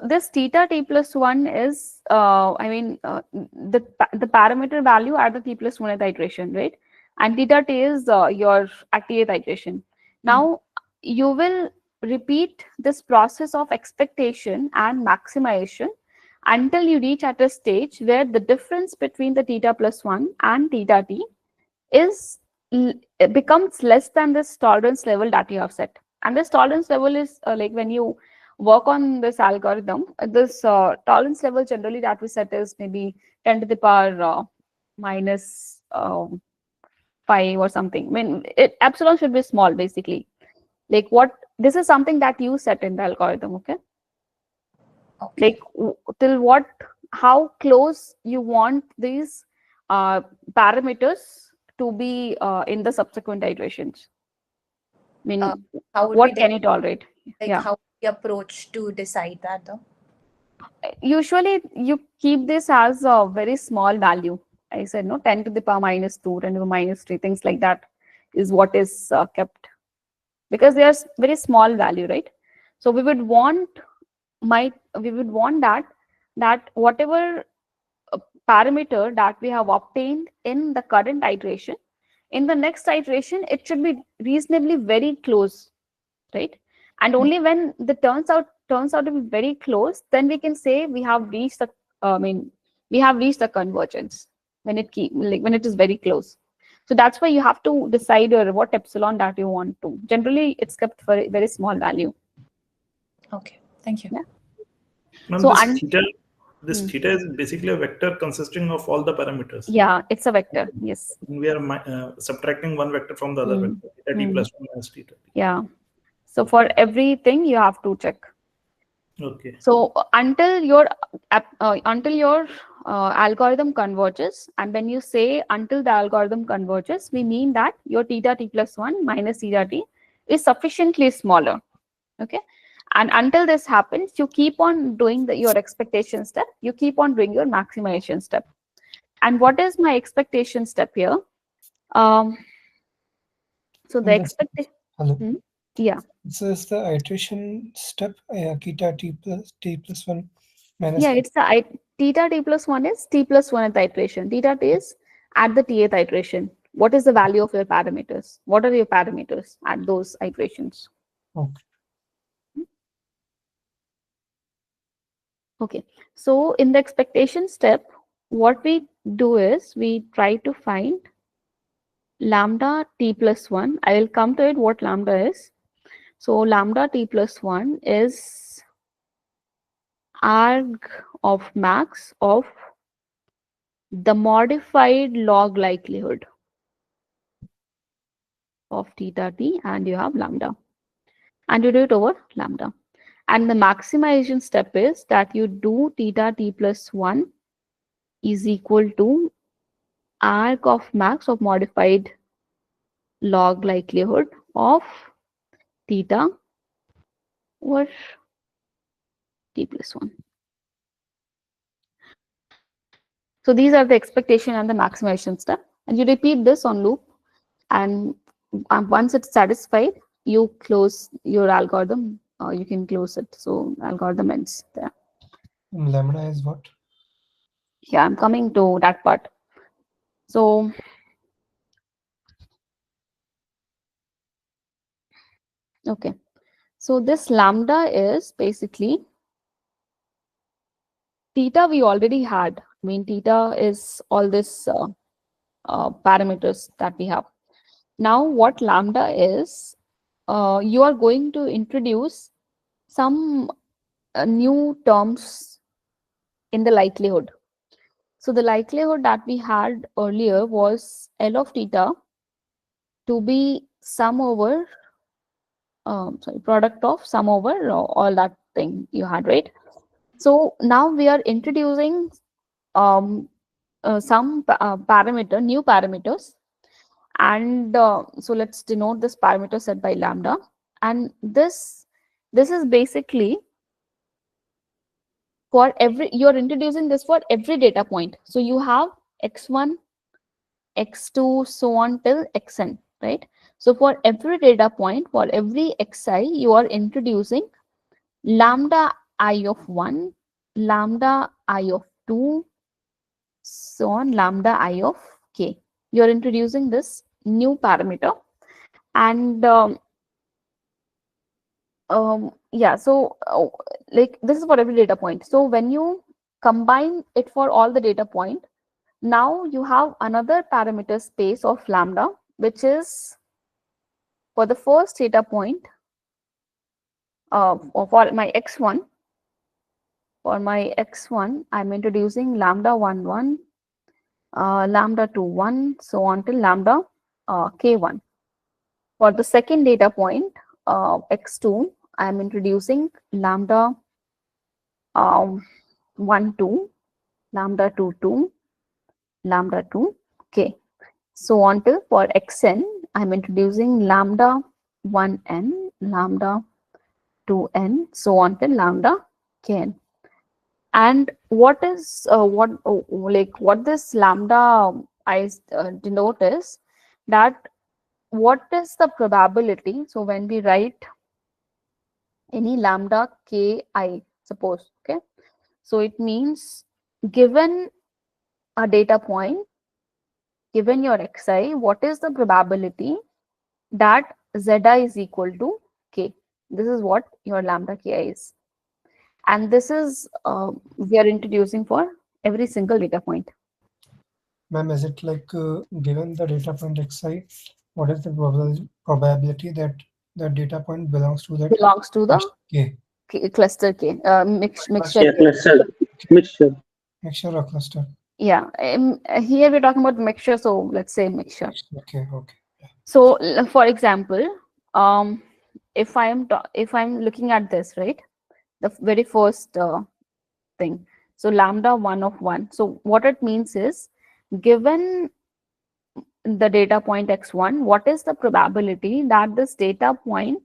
this theta t plus 1 is the parameter value at the t plus 1th iteration, right? And theta t is your at tth iteration. Now you will repeat this process of expectation and maximization until you reach at a stage where the difference between the theta plus 1 and theta t is it becomes less than this tolerance level that you have set. And this tolerance level is like when you work on this algorithm, this tolerance level generally that we set is maybe 10 to the power minus 5 or something. I mean, epsilon should be small basically. Like this is something that you set in the algorithm, okay? Like till what, how close you want these parameters to be in the subsequent iterations. I mean, what can you tolerate? Like Yeah. how we approach to decide that though? Usually you keep this as a very small value. I said no, 10 to the power minus 2, 10 to the minus 3, things like that is what is kept. Because they are very small value, right? So we would want that whatever parameter that we have obtained in the current iteration, in the next iteration it should be reasonably very close, right? And only when the turns out to be very close, then we can say we have reached the we have reached the convergence, when when it is very close. So that's why you have to decide what epsilon that you want to. Generally it's kept for a very small value. Okay, thank you. Yeah. Ma'am, So this theta is basically a vector consisting of all the parameters. Yeah, it's a vector. Yes. We are subtracting one vector from the other vector, theta t plus 1 minus theta t. Yeah. So for everything you have to check. Okay. So until your algorithm converges, and when you say until the algorithm converges, we mean that your theta t plus 1 minus theta t is sufficiently smaller. Okay. And until this happens, you keep on doing your expectation step. You keep on doing your maximization step. And what is my expectation step here? So the expectation. Hello. Yeah. So it's the iteration step, theta t plus 1 minus. Yeah, it's the theta t plus 1 is t plus 1th iteration. Theta t is at the tth iteration. What is the value of your parameters? What are your parameters at those iterations? Okay. Okay. So in the expectation step, what we do is we try to find lambda t plus 1. I will come to it what lambda is. So lambda t plus 1 is arg of max of the modified log likelihood of theta t, and you have lambda, and you do it over lambda. And the maximization step is that you do theta t plus 1 is equal to arc of max of modified log likelihood of theta over t plus 1. So these are the expectation and the maximization step. And you repeat this on loop. And once it's satisfied, you close your algorithm. You can close it. So algorithm ends there. Lambda is what? Yeah, I'm coming to that part. So okay. So this lambda is basically theta we already had. I mean, theta is all this parameters that we have. Now, what lambda is, you are going to introduce some new terms in the likelihood. So the likelihood that we had earlier was L of theta to be sum over, product of sum over all that thing you had, right? So now we are introducing some new parameters. And so let's denote this parameter set by lambda. And this is basically for every, you're introducing this for every data point. So you have x1, x2, so on till xn, right? So for every data point, for every xi, you are introducing lambda I of 1, lambda I of 2, so on, lambda I of k. You're introducing this new parameter. And yeah, so like this is for every data point. So when you combine it for all the data point, now you have another parameter space of lambda, which is for the first data point, for my x1. For my x1, I'm introducing lambda 1 1, lambda 2 1, so on till lambda k1. For the second data point, x2, I'm introducing lambda 1 2, lambda 2 2, lambda 2 k. So on till for xn, I'm introducing lambda 1n, lambda 2n, so on till lambda kn. And what is what this lambda I denote is that what is the probability. So when we write any lambda ki, suppose, okay, so it means given a data point, given your xi, what is the probability that zi is equal to k? This is what your lambda ki is. And this is we are introducing for every single data point. Ma'am, is it like given the data point xi, what is the probability that the data point belongs to that Belongs to the k? Cluster K, mixture Yeah, K. cluster, mixture. Mixture or cluster? Yeah, here we're talking about mixture, so let's say mixture. Okay, okay. So for example, if I'm looking at this, right, the very first thing, so lambda 1 of 1. So what it means is, given the data point x1, what is the probability that this data point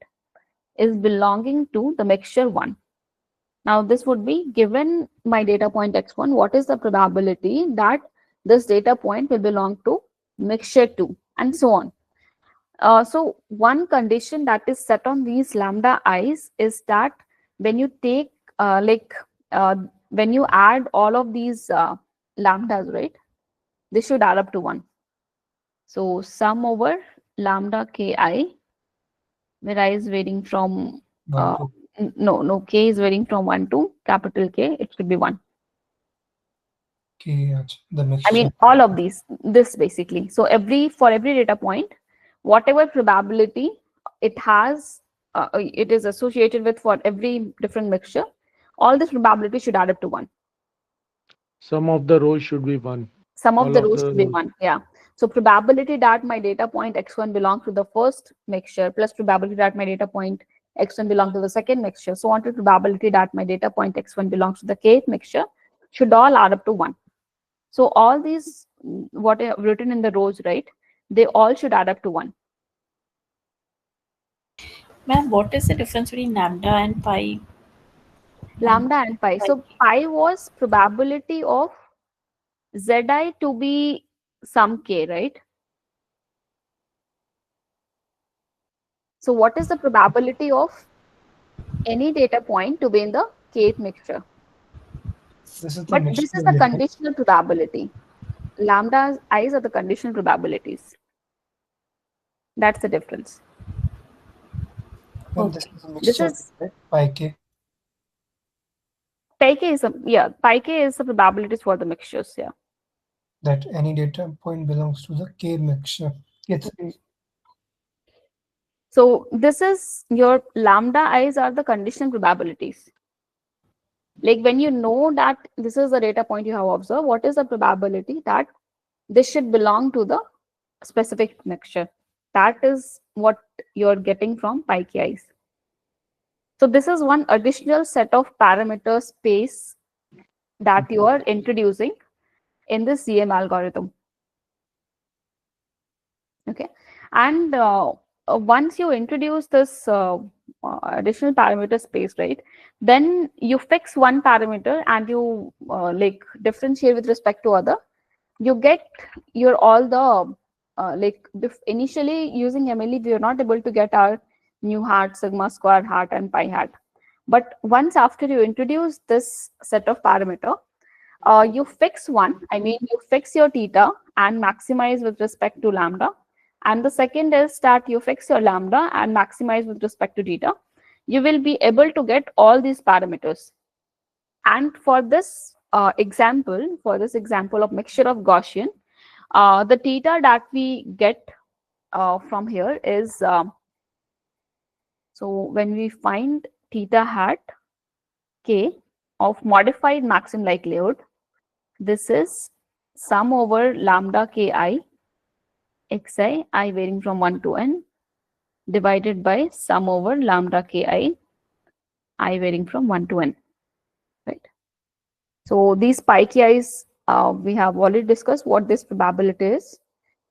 is belonging to the mixture 1? Now this would be, given my data point x1, what is the probability that this data point will belong to mixture 2, and so on. So one condition that is set on these lambda i's is that when you take when you add all of these lambdas, right, this should add up to 1. So sum over lambda ki, where I is varying from no, k is varying from 1 to capital K, it should be 1. Okay, the mixture. I mean all of this basically. So for every data point, whatever probability it has, it is associated with for every different mixture, all this probability should add up to 1. Sum of the rows should be 1. Sum of the rows should be 1. Yeah. So probability that my data point x1 belongs to the first mixture plus probability that my data point x1 belong to the second mixture, so on to probability that my data point x1 belongs to the kth mixture should all add up to 1. So all these, what I have written in the rows, right, they all should add up to 1. Ma'am, what is the difference between lambda and pi? Lambda and pi. So pi was probability of zi to be some k, right? So what is the probability of any data point to be in the kth mixture? This is the But mixture this is the value, right? conditional probability. Lambda i's are the conditional probabilities. That's the difference. And this is a This mixture, is right? Pi k. pi k is pi k is the probabilities for the mixtures. Yeah. That any data point belongs to the k mixture. Yes. So this is your lambda i's are the conditional probabilities. Like when you know that this is the data point you have observed, what is the probability that this should belong to the specific mixture? That is what you're getting from pi k i's. So this is one additional set of parameter space that you are introducing in this ZM algorithm. Okay, and once you introduce this additional parameter space, right, then you fix one parameter and you like differentiate with respect to other. You get your all the initially using MLE, we are not able to get our nu hat, sigma square hat, and pi hat. But once after you introduce this set of parameter, you fix one. I mean, you fix your theta and maximize with respect to lambda. And the second is that you fix your lambda and maximize with respect to theta. You will be able to get all these parameters. And for this example of mixture of Gaussian, the theta that we get from here is, so when we find theta hat k of modified maximum likelihood, this is sum over lambda ki xi, I varying from 1 to n, divided by sum over lambda ki I varying from 1 to n, right? So these pi ki's, we have already discussed what this probability is.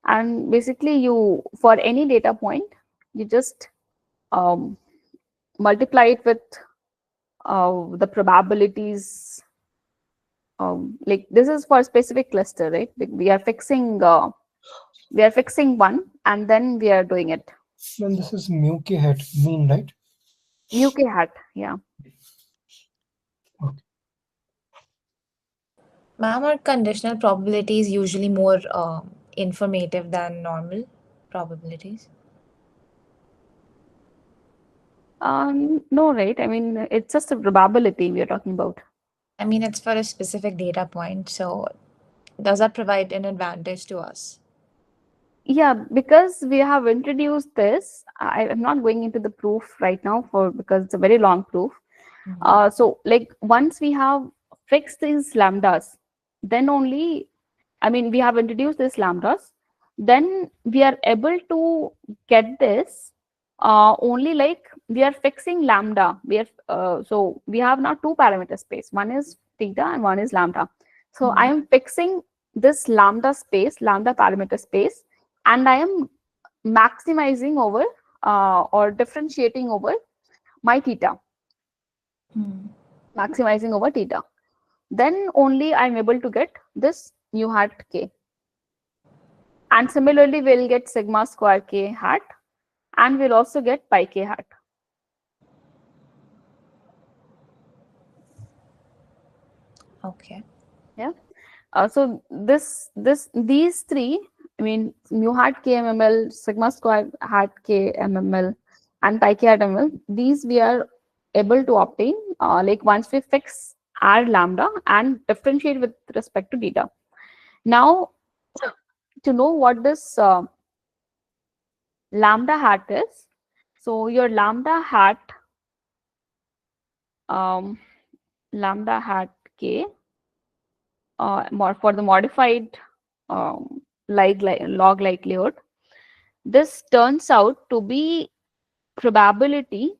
And basically you, for any data point, you just multiply it with the probabilities. Like this is for a specific cluster, right? We are fixing one and then we are doing it. And this is mu k hat, mean, right? Mu k hat, yeah. Okay. Ma'am, are conditional probabilities usually more informative than normal probabilities? No, right? I mean, it's just a probability we are talking about. I mean, it's for a specific data point, so does that provide an advantage to us? Yeah, because we have introduced this, I am not going into the proof right now because it's a very long proof. So like once we have fixed these lambdas, then only, I mean, we have introduced these lambdas, then we are able to get this only like we are fixing lambda. So we have now two parameter space. One is theta and one is lambda. So I am fixing this lambda space, lambda parameter space, and I am maximizing over or differentiating over my theta. Maximizing over theta. Then only I'm able to get this nu hat k. And similarly, we'll get sigma square k hat, and we'll also get pi k hat. Okay. Yeah. So these three, I mean, mu hat k mml, sigma square hat k mml, and pi k hat mml, these we are able to obtain like once we fix our lambda and differentiate with respect to theta. Now, to know what this lambda hat is, so your lambda hat k more for the modified log likelihood, this turns out to be probability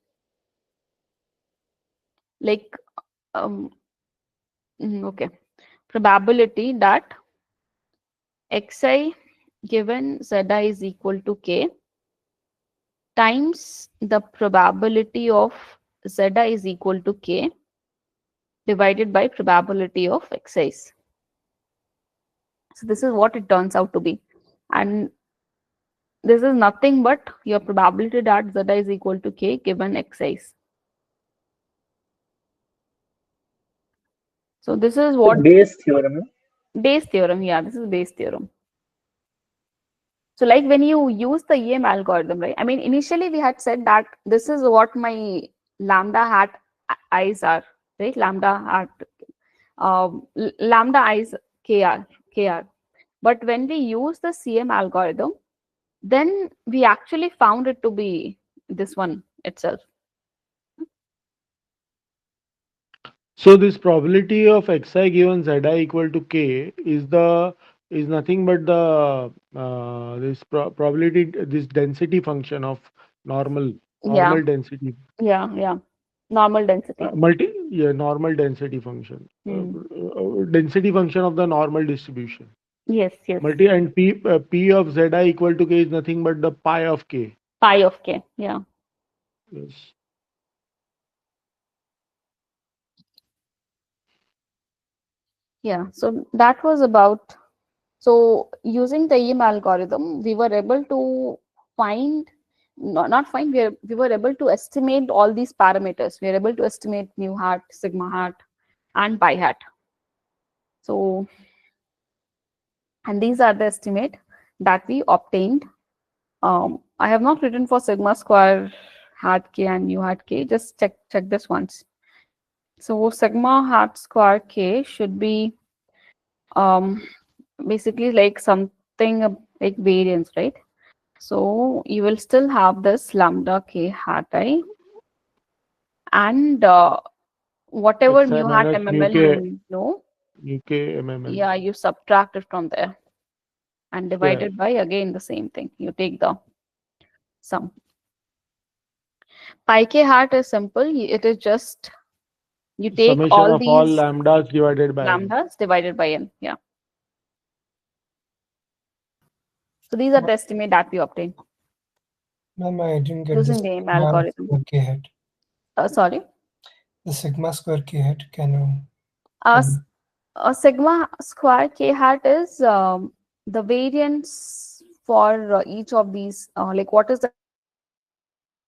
like okay, probability that xi given zi is equal to k times the probability of zi is equal to k divided by probability of xi's. So this is what it turns out to be. And this is nothing but your probability that z is equal to k given xi's. So this is what Bayes theorem. Bayes theorem. Yeah, this is Bayes theorem. So like when you use the EM algorithm, right? I mean, initially we had said that this is what my lambda hat i's are, right? Lambda hat lambda i's kr. But when we use the CM algorithm, then we actually found it to be this one itself. So this probability of xi given zi equal to k is nothing but the this probability, this density function of normal Yeah, density, yeah. Normal density. normal density function, Hmm. density function of the normal distribution. Yes. And p of zi equal to k is nothing but the pi of k. Pi of k. Yeah. Yes. Yeah. So that was about. So using the EM algorithm, we were able to find, not find, we were able to estimate all these parameters. We are able to estimate mu hat, sigma hat, and pi hat. So, and these are the estimate that we obtained. I have not written for sigma square hat k and mu hat k. Just check this once. So sigma hat square k should be basically like something like variance, right? So you will still have this lambda k hat I, and whatever Xi mu hat minus mml you know, mu k mml yeah, you subtract it from there and divide square. it by again the same thing. You take the sum. Pi k hat is simple. It is just you take Summation all of all these lambdas divided by n. lambdas divided by n. Yeah. So these are the estimate that we obtain Ma'am, I didn't get the using the AIM sigma algorithm. square k hat. Sorry. The sigma square k hat. Can you? Uh, Can a sigma square k hat is the variance for each of these. Like what is the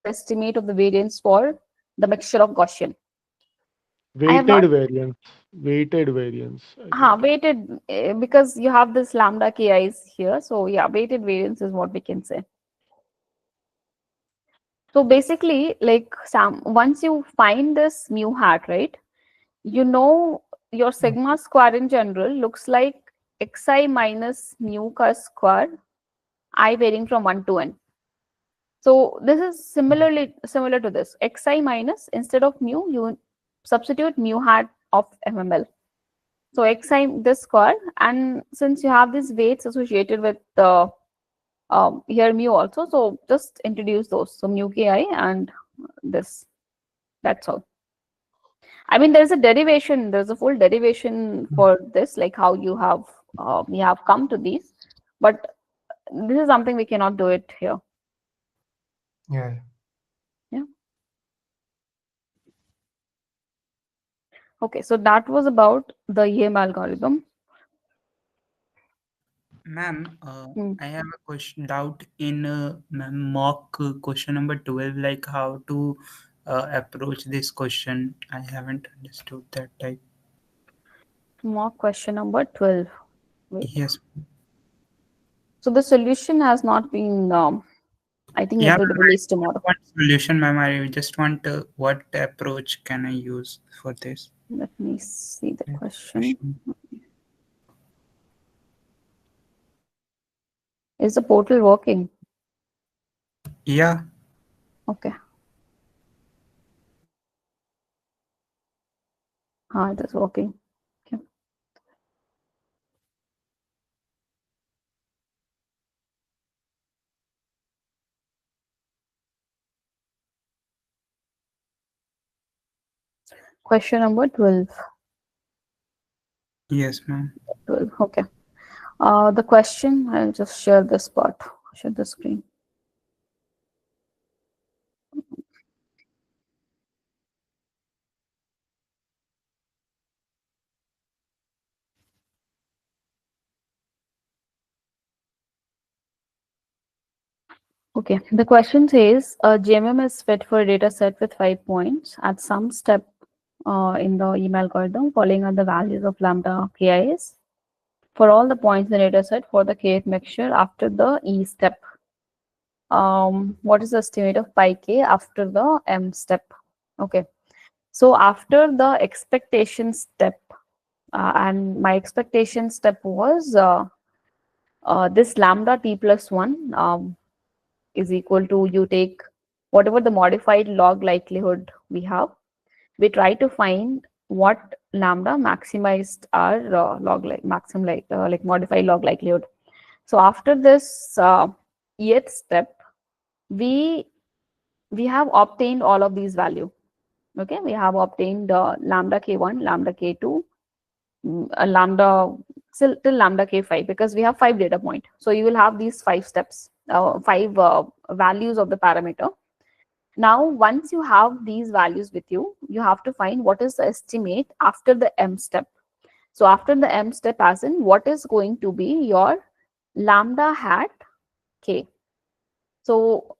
estimate of the variance for the mixture of Gaussian? I have not Weighted variance, I think. weighted because you have this lambda ki's here. So yeah, weighted variance is what we can say. So basically, like Sam, once you find this mu hat, right? You know your sigma square in general looks like xi minus mu ka square, I varying from 1 to n. So this is similar to this. Xi minus, instead of mu, you substitute mu hat of mml. So xi this square, and since you have these weights associated with the here mu also, so just introduce those. So mu ki and this. That's all. I mean, there's a derivation. There's a full derivation for this, like how you have come to these, but this is something we cannot do it here. Yeah. Yeah. Okay, so that was about the EM algorithm. Ma'am, I have a question doubt in mock question number 12, like how to approach this question. I haven't understood that type. Mock question number 12. Wait. Yes. So the solution has not been, I think Yeah, it will be ma'am, released I don't tomorrow. want solution, ma'am. I just want what approach can I use for this? Let me see the question. Is the portal working? Yeah. Okay. It is working. Okay. Question number 12. Yes, ma'am. 12. Okay. The question, I'll just share this part, share the screen. Okay, the question says GMM is fit for a data set with 5 points. At some step in the email algorithm, following are the values of lambda KIs for all the points in the data set for the kth mixture after the E step. What is the estimate of pi k after the M step? Okay, so after the expectation step, and my expectation step was this lambda t plus 1 is equal to, you take whatever the modified log likelihood we have, we try to find what lambda maximized our log like maximum like modified log likelihood. So after this eth step, we have obtained all of these value. Okay, we have obtained lambda k1, lambda k2, lambda till lambda k5, because we have 5 data point. So you will have these 5 steps, 5 values of the parameter. Now, once you have these values with you, you have to find what is the estimate after the M step. So after the M step, as in what is going to be your lambda hat k. So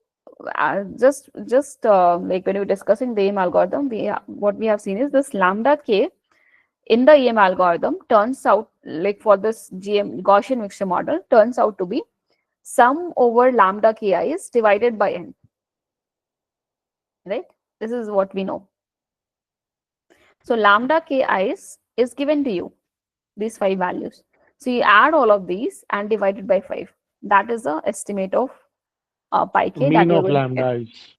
just like when we were discussing the EM algorithm, what we have seen is this lambda k in the EM algorithm turns out, like for this Gaussian mixture model, turns out to be sum over lambda ki is divided by n. Right? This is what we know. So lambda ki is given to you, these 5 values. So you add all of these and divide it by 5. That is the estimate of pi k that Mean you're of going to get. lambda is.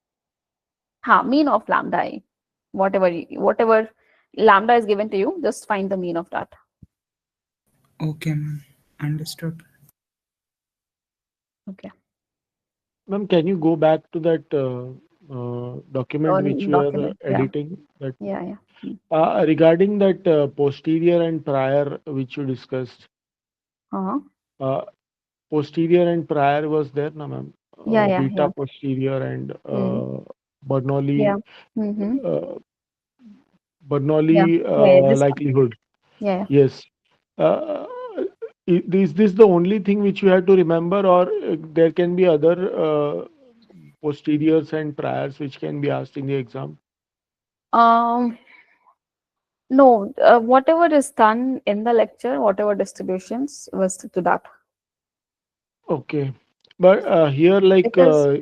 Mean of lambda I. Whatever lambda is given to you, just find the mean of that. Okay, ma'am. Understood. Okay. Ma'am, can you go back to that document which we are Document. Yeah. editing? That Yeah. regarding that posterior and prior which you discussed. Uh-huh. Posterior and prior was there, na ma'am? Beta Yeah. posterior and Mm. Bernoulli Yeah. Mm-hmm. uh, Yeah. Bernoulli This one. likelihood. Yeah. Yes. Uh, is this the only thing which you have to remember, or there can be other posteriors and priors which can be asked in the exam? No, whatever is done in the lecture, whatever distributions, was to that. Okay. But here, like Because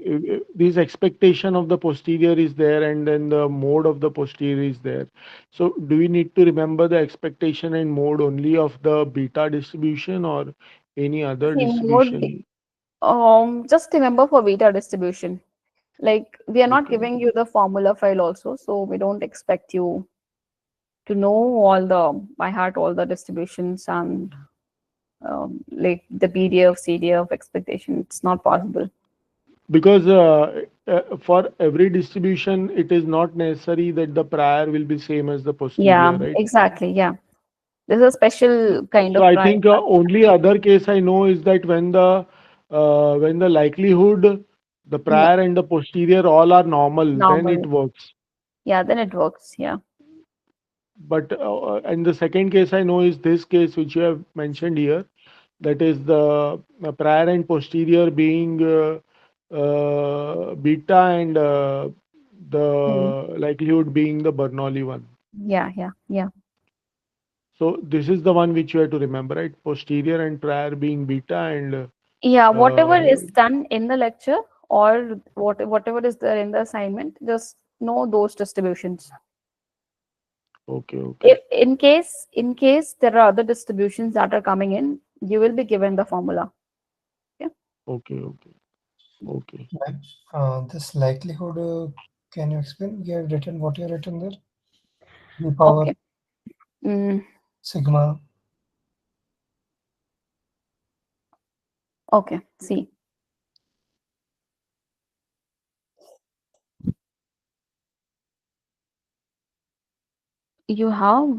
this expectation of the posterior is there, and then the mode of the posterior is there. So, do we need to remember the expectation and mode only of the beta distribution, or any other see, mode, distribution? just remember for beta distribution, like we are not Okay. giving you the formula file also, so we don't expect you to know all the by heart all the distributions and like the PDF, CDF expectation. It's not possible. Because for every distribution, it is not necessary that the prior will be same as the Yeah, posterior, right? exactly. Yeah, this is a special kind So of I prior. think only other case I know is that when the likelihood, the Yeah, prior and the posterior all are normal, then it normal. works. Yeah, then it works. Yeah. But and the second case I know is this case which you have mentioned here, that is the prior and posterior being beta and Mm. the likelihood being the Bernoulli one. Yeah. So this is the one which you have to remember, right? Posterior and prior being beta and Yeah, whatever uh, is done in the lecture or whatever is there in the assignment, just know those distributions. okay. If in case there are other distributions that are coming in, you will be given the formula. Okay. Okay. Like, this likelihood, can you explain? You have written what you have written there? The power Okay. Mm, sigma. okay. See. you have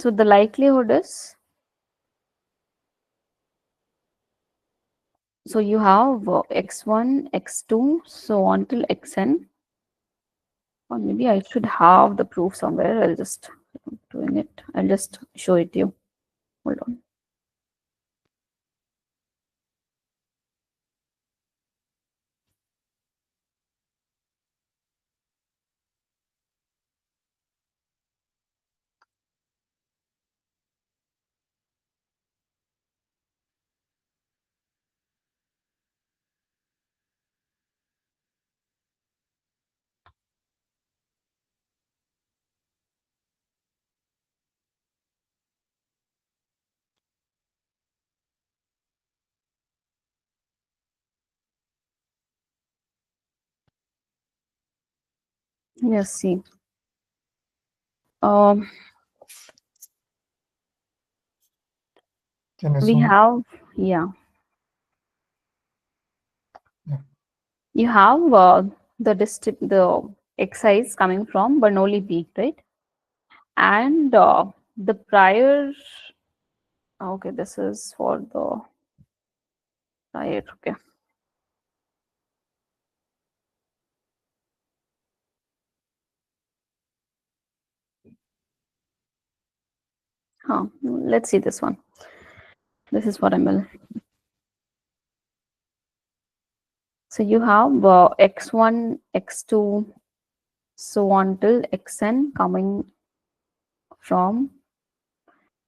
so the likelihood is, so you have x1, x2, so on till xn. Or maybe I should have the proof somewhere. I'll just doing it. I'll just show it to you. Hold on. Yes, see. Um, Can I we zoom? have, yeah. Yeah. You have the excise coming from Bernoulli peak, right? And the prior, okay, this is for the prior, okay. Let's see this one. This is for ML. So you have x1, x2, so on till xn coming from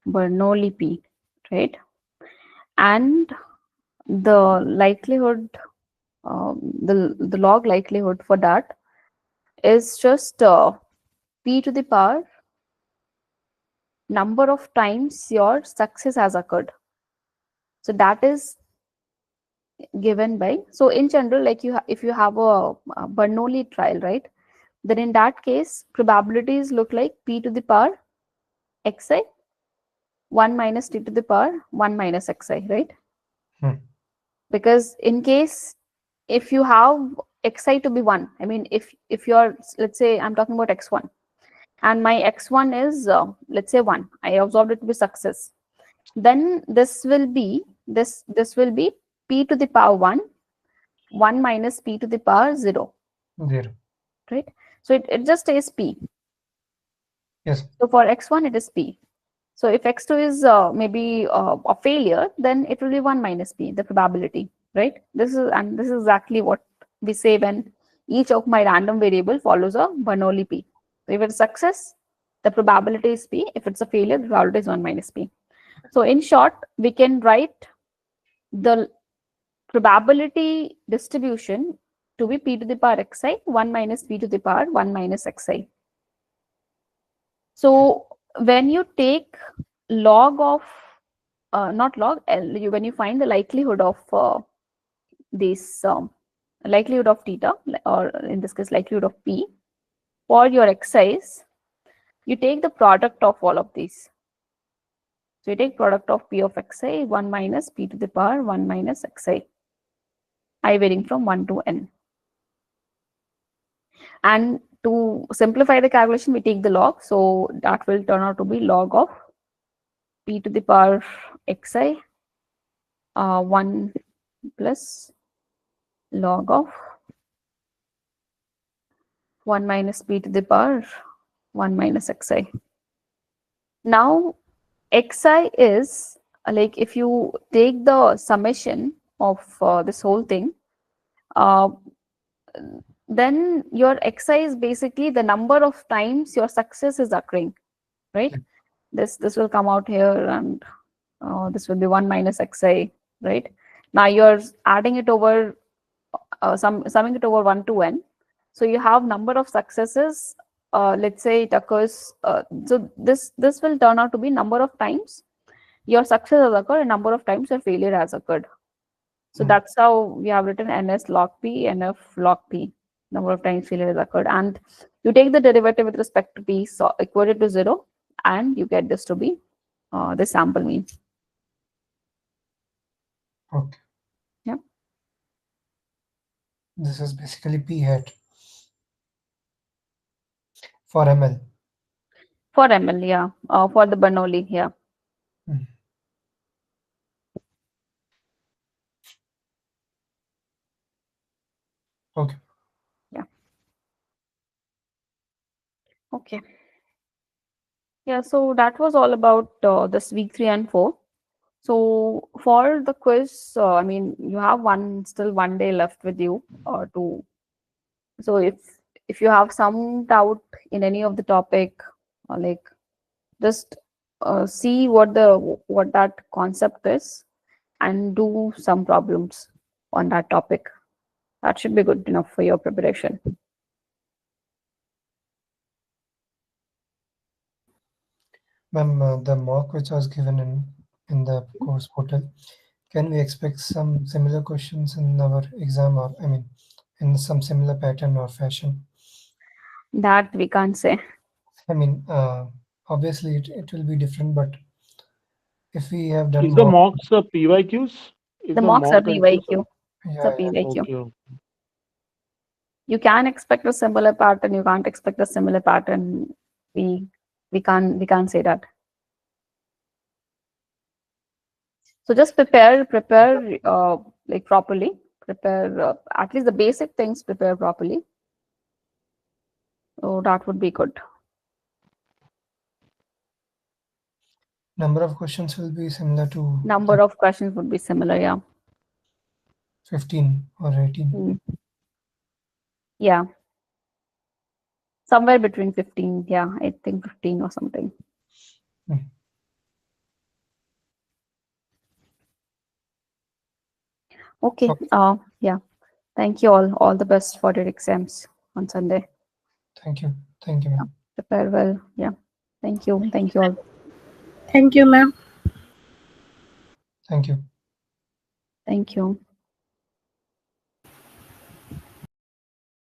Bernoulli peak, right? And the likelihood, the log likelihood for that is just p to the power number of times your success has occurred. So that is given by, so in general, like if you have a Bernoulli trial, right, then in that case probabilities look like p to the power xi 1 minus t to the power 1 minus xi, right? Because in case if you have xi to be 1, I mean if you're, let's say I'm talking about x1 and my x1 is let's say 1, I observed it to be success, then this will be this will be p to the power 1 minus p to the power 0, 0. right? So it just stays p. Yes. So for x1 it is p. So if x2 is maybe a failure, then it will be 1 minus p, the probability, right? This is exactly what we say when each of my random variable follows a Bernoulli p. So if it's success, the probability is p. If it's a failure, the probability is 1 minus p. So in short, we can write the probability distribution to be p to the power xi 1 minus p to the power 1 minus xi. So when you take log of not log when you find the likelihood of this likelihood of theta, or in this case likelihood of p for your x's, you take the product of all of these. So you take product of p of xi 1 minus p to the power 1 minus xi, I varying from 1 to n. And to simplify the calculation, we take the log. So that will turn out to be log of p to the power xi 1 plus log of 1 minus p to the power 1 minus xi. Now xi is like if you take the summation of this whole thing, uh, then your xi is basically the number of times your success is occurring, right? This will come out here, and this will be 1 minus xi, right? Now you're adding it over summing it over 1 to n. So you have number of successes. Let's say it occurs. So this will turn out to be number of times your success has occurred and number of times your failure has occurred. So that's how we have written ns log p, nf log p, number of times failure has occurred, and you take the derivative with respect to p, so equated to 0, and you get this to be the sample mean. Okay. Yeah. This is basically p hat for ML. For ML, yeah. For the Bernoulli, yeah. Okay. Yeah. Okay. Yeah, so that was all about this week 3 and 4. So for the quiz, I mean, you have still 1 day left with you to. So if you have some doubt in any of the topic, like just see what that concept is and do some problems on that topic. That should be good enough for your preparation. Ma'am, the mock which was given in the course portal, can we expect some similar questions in our exam, or I mean, in some similar pattern or fashion? That we can't say. I mean, obviously it will be different, but if we have done Is the mock, mocks PYQs? If The the mocks are mock answers are PYQ. It's a yeah, PYQ. okay. You can expect a similar pattern. You can't expect a similar pattern. We can't say that. So just prepare like properly. Prepare at least the basic things. Prepare properly. So that would be good. number of questions will be similar to Number of questions would be similar. Yeah. 15 or 18. Mm. Yeah. Somewhere between 15. Yeah, I think 15 or something. Mm. Okay. Okay. Yeah. Thank you all. All the best for your exams on Sunday. Thank you. Thank you, ma'am. Prepare well. Yeah. Thank you. Thank you all. Thank you, ma'am. Thank you. Thank you.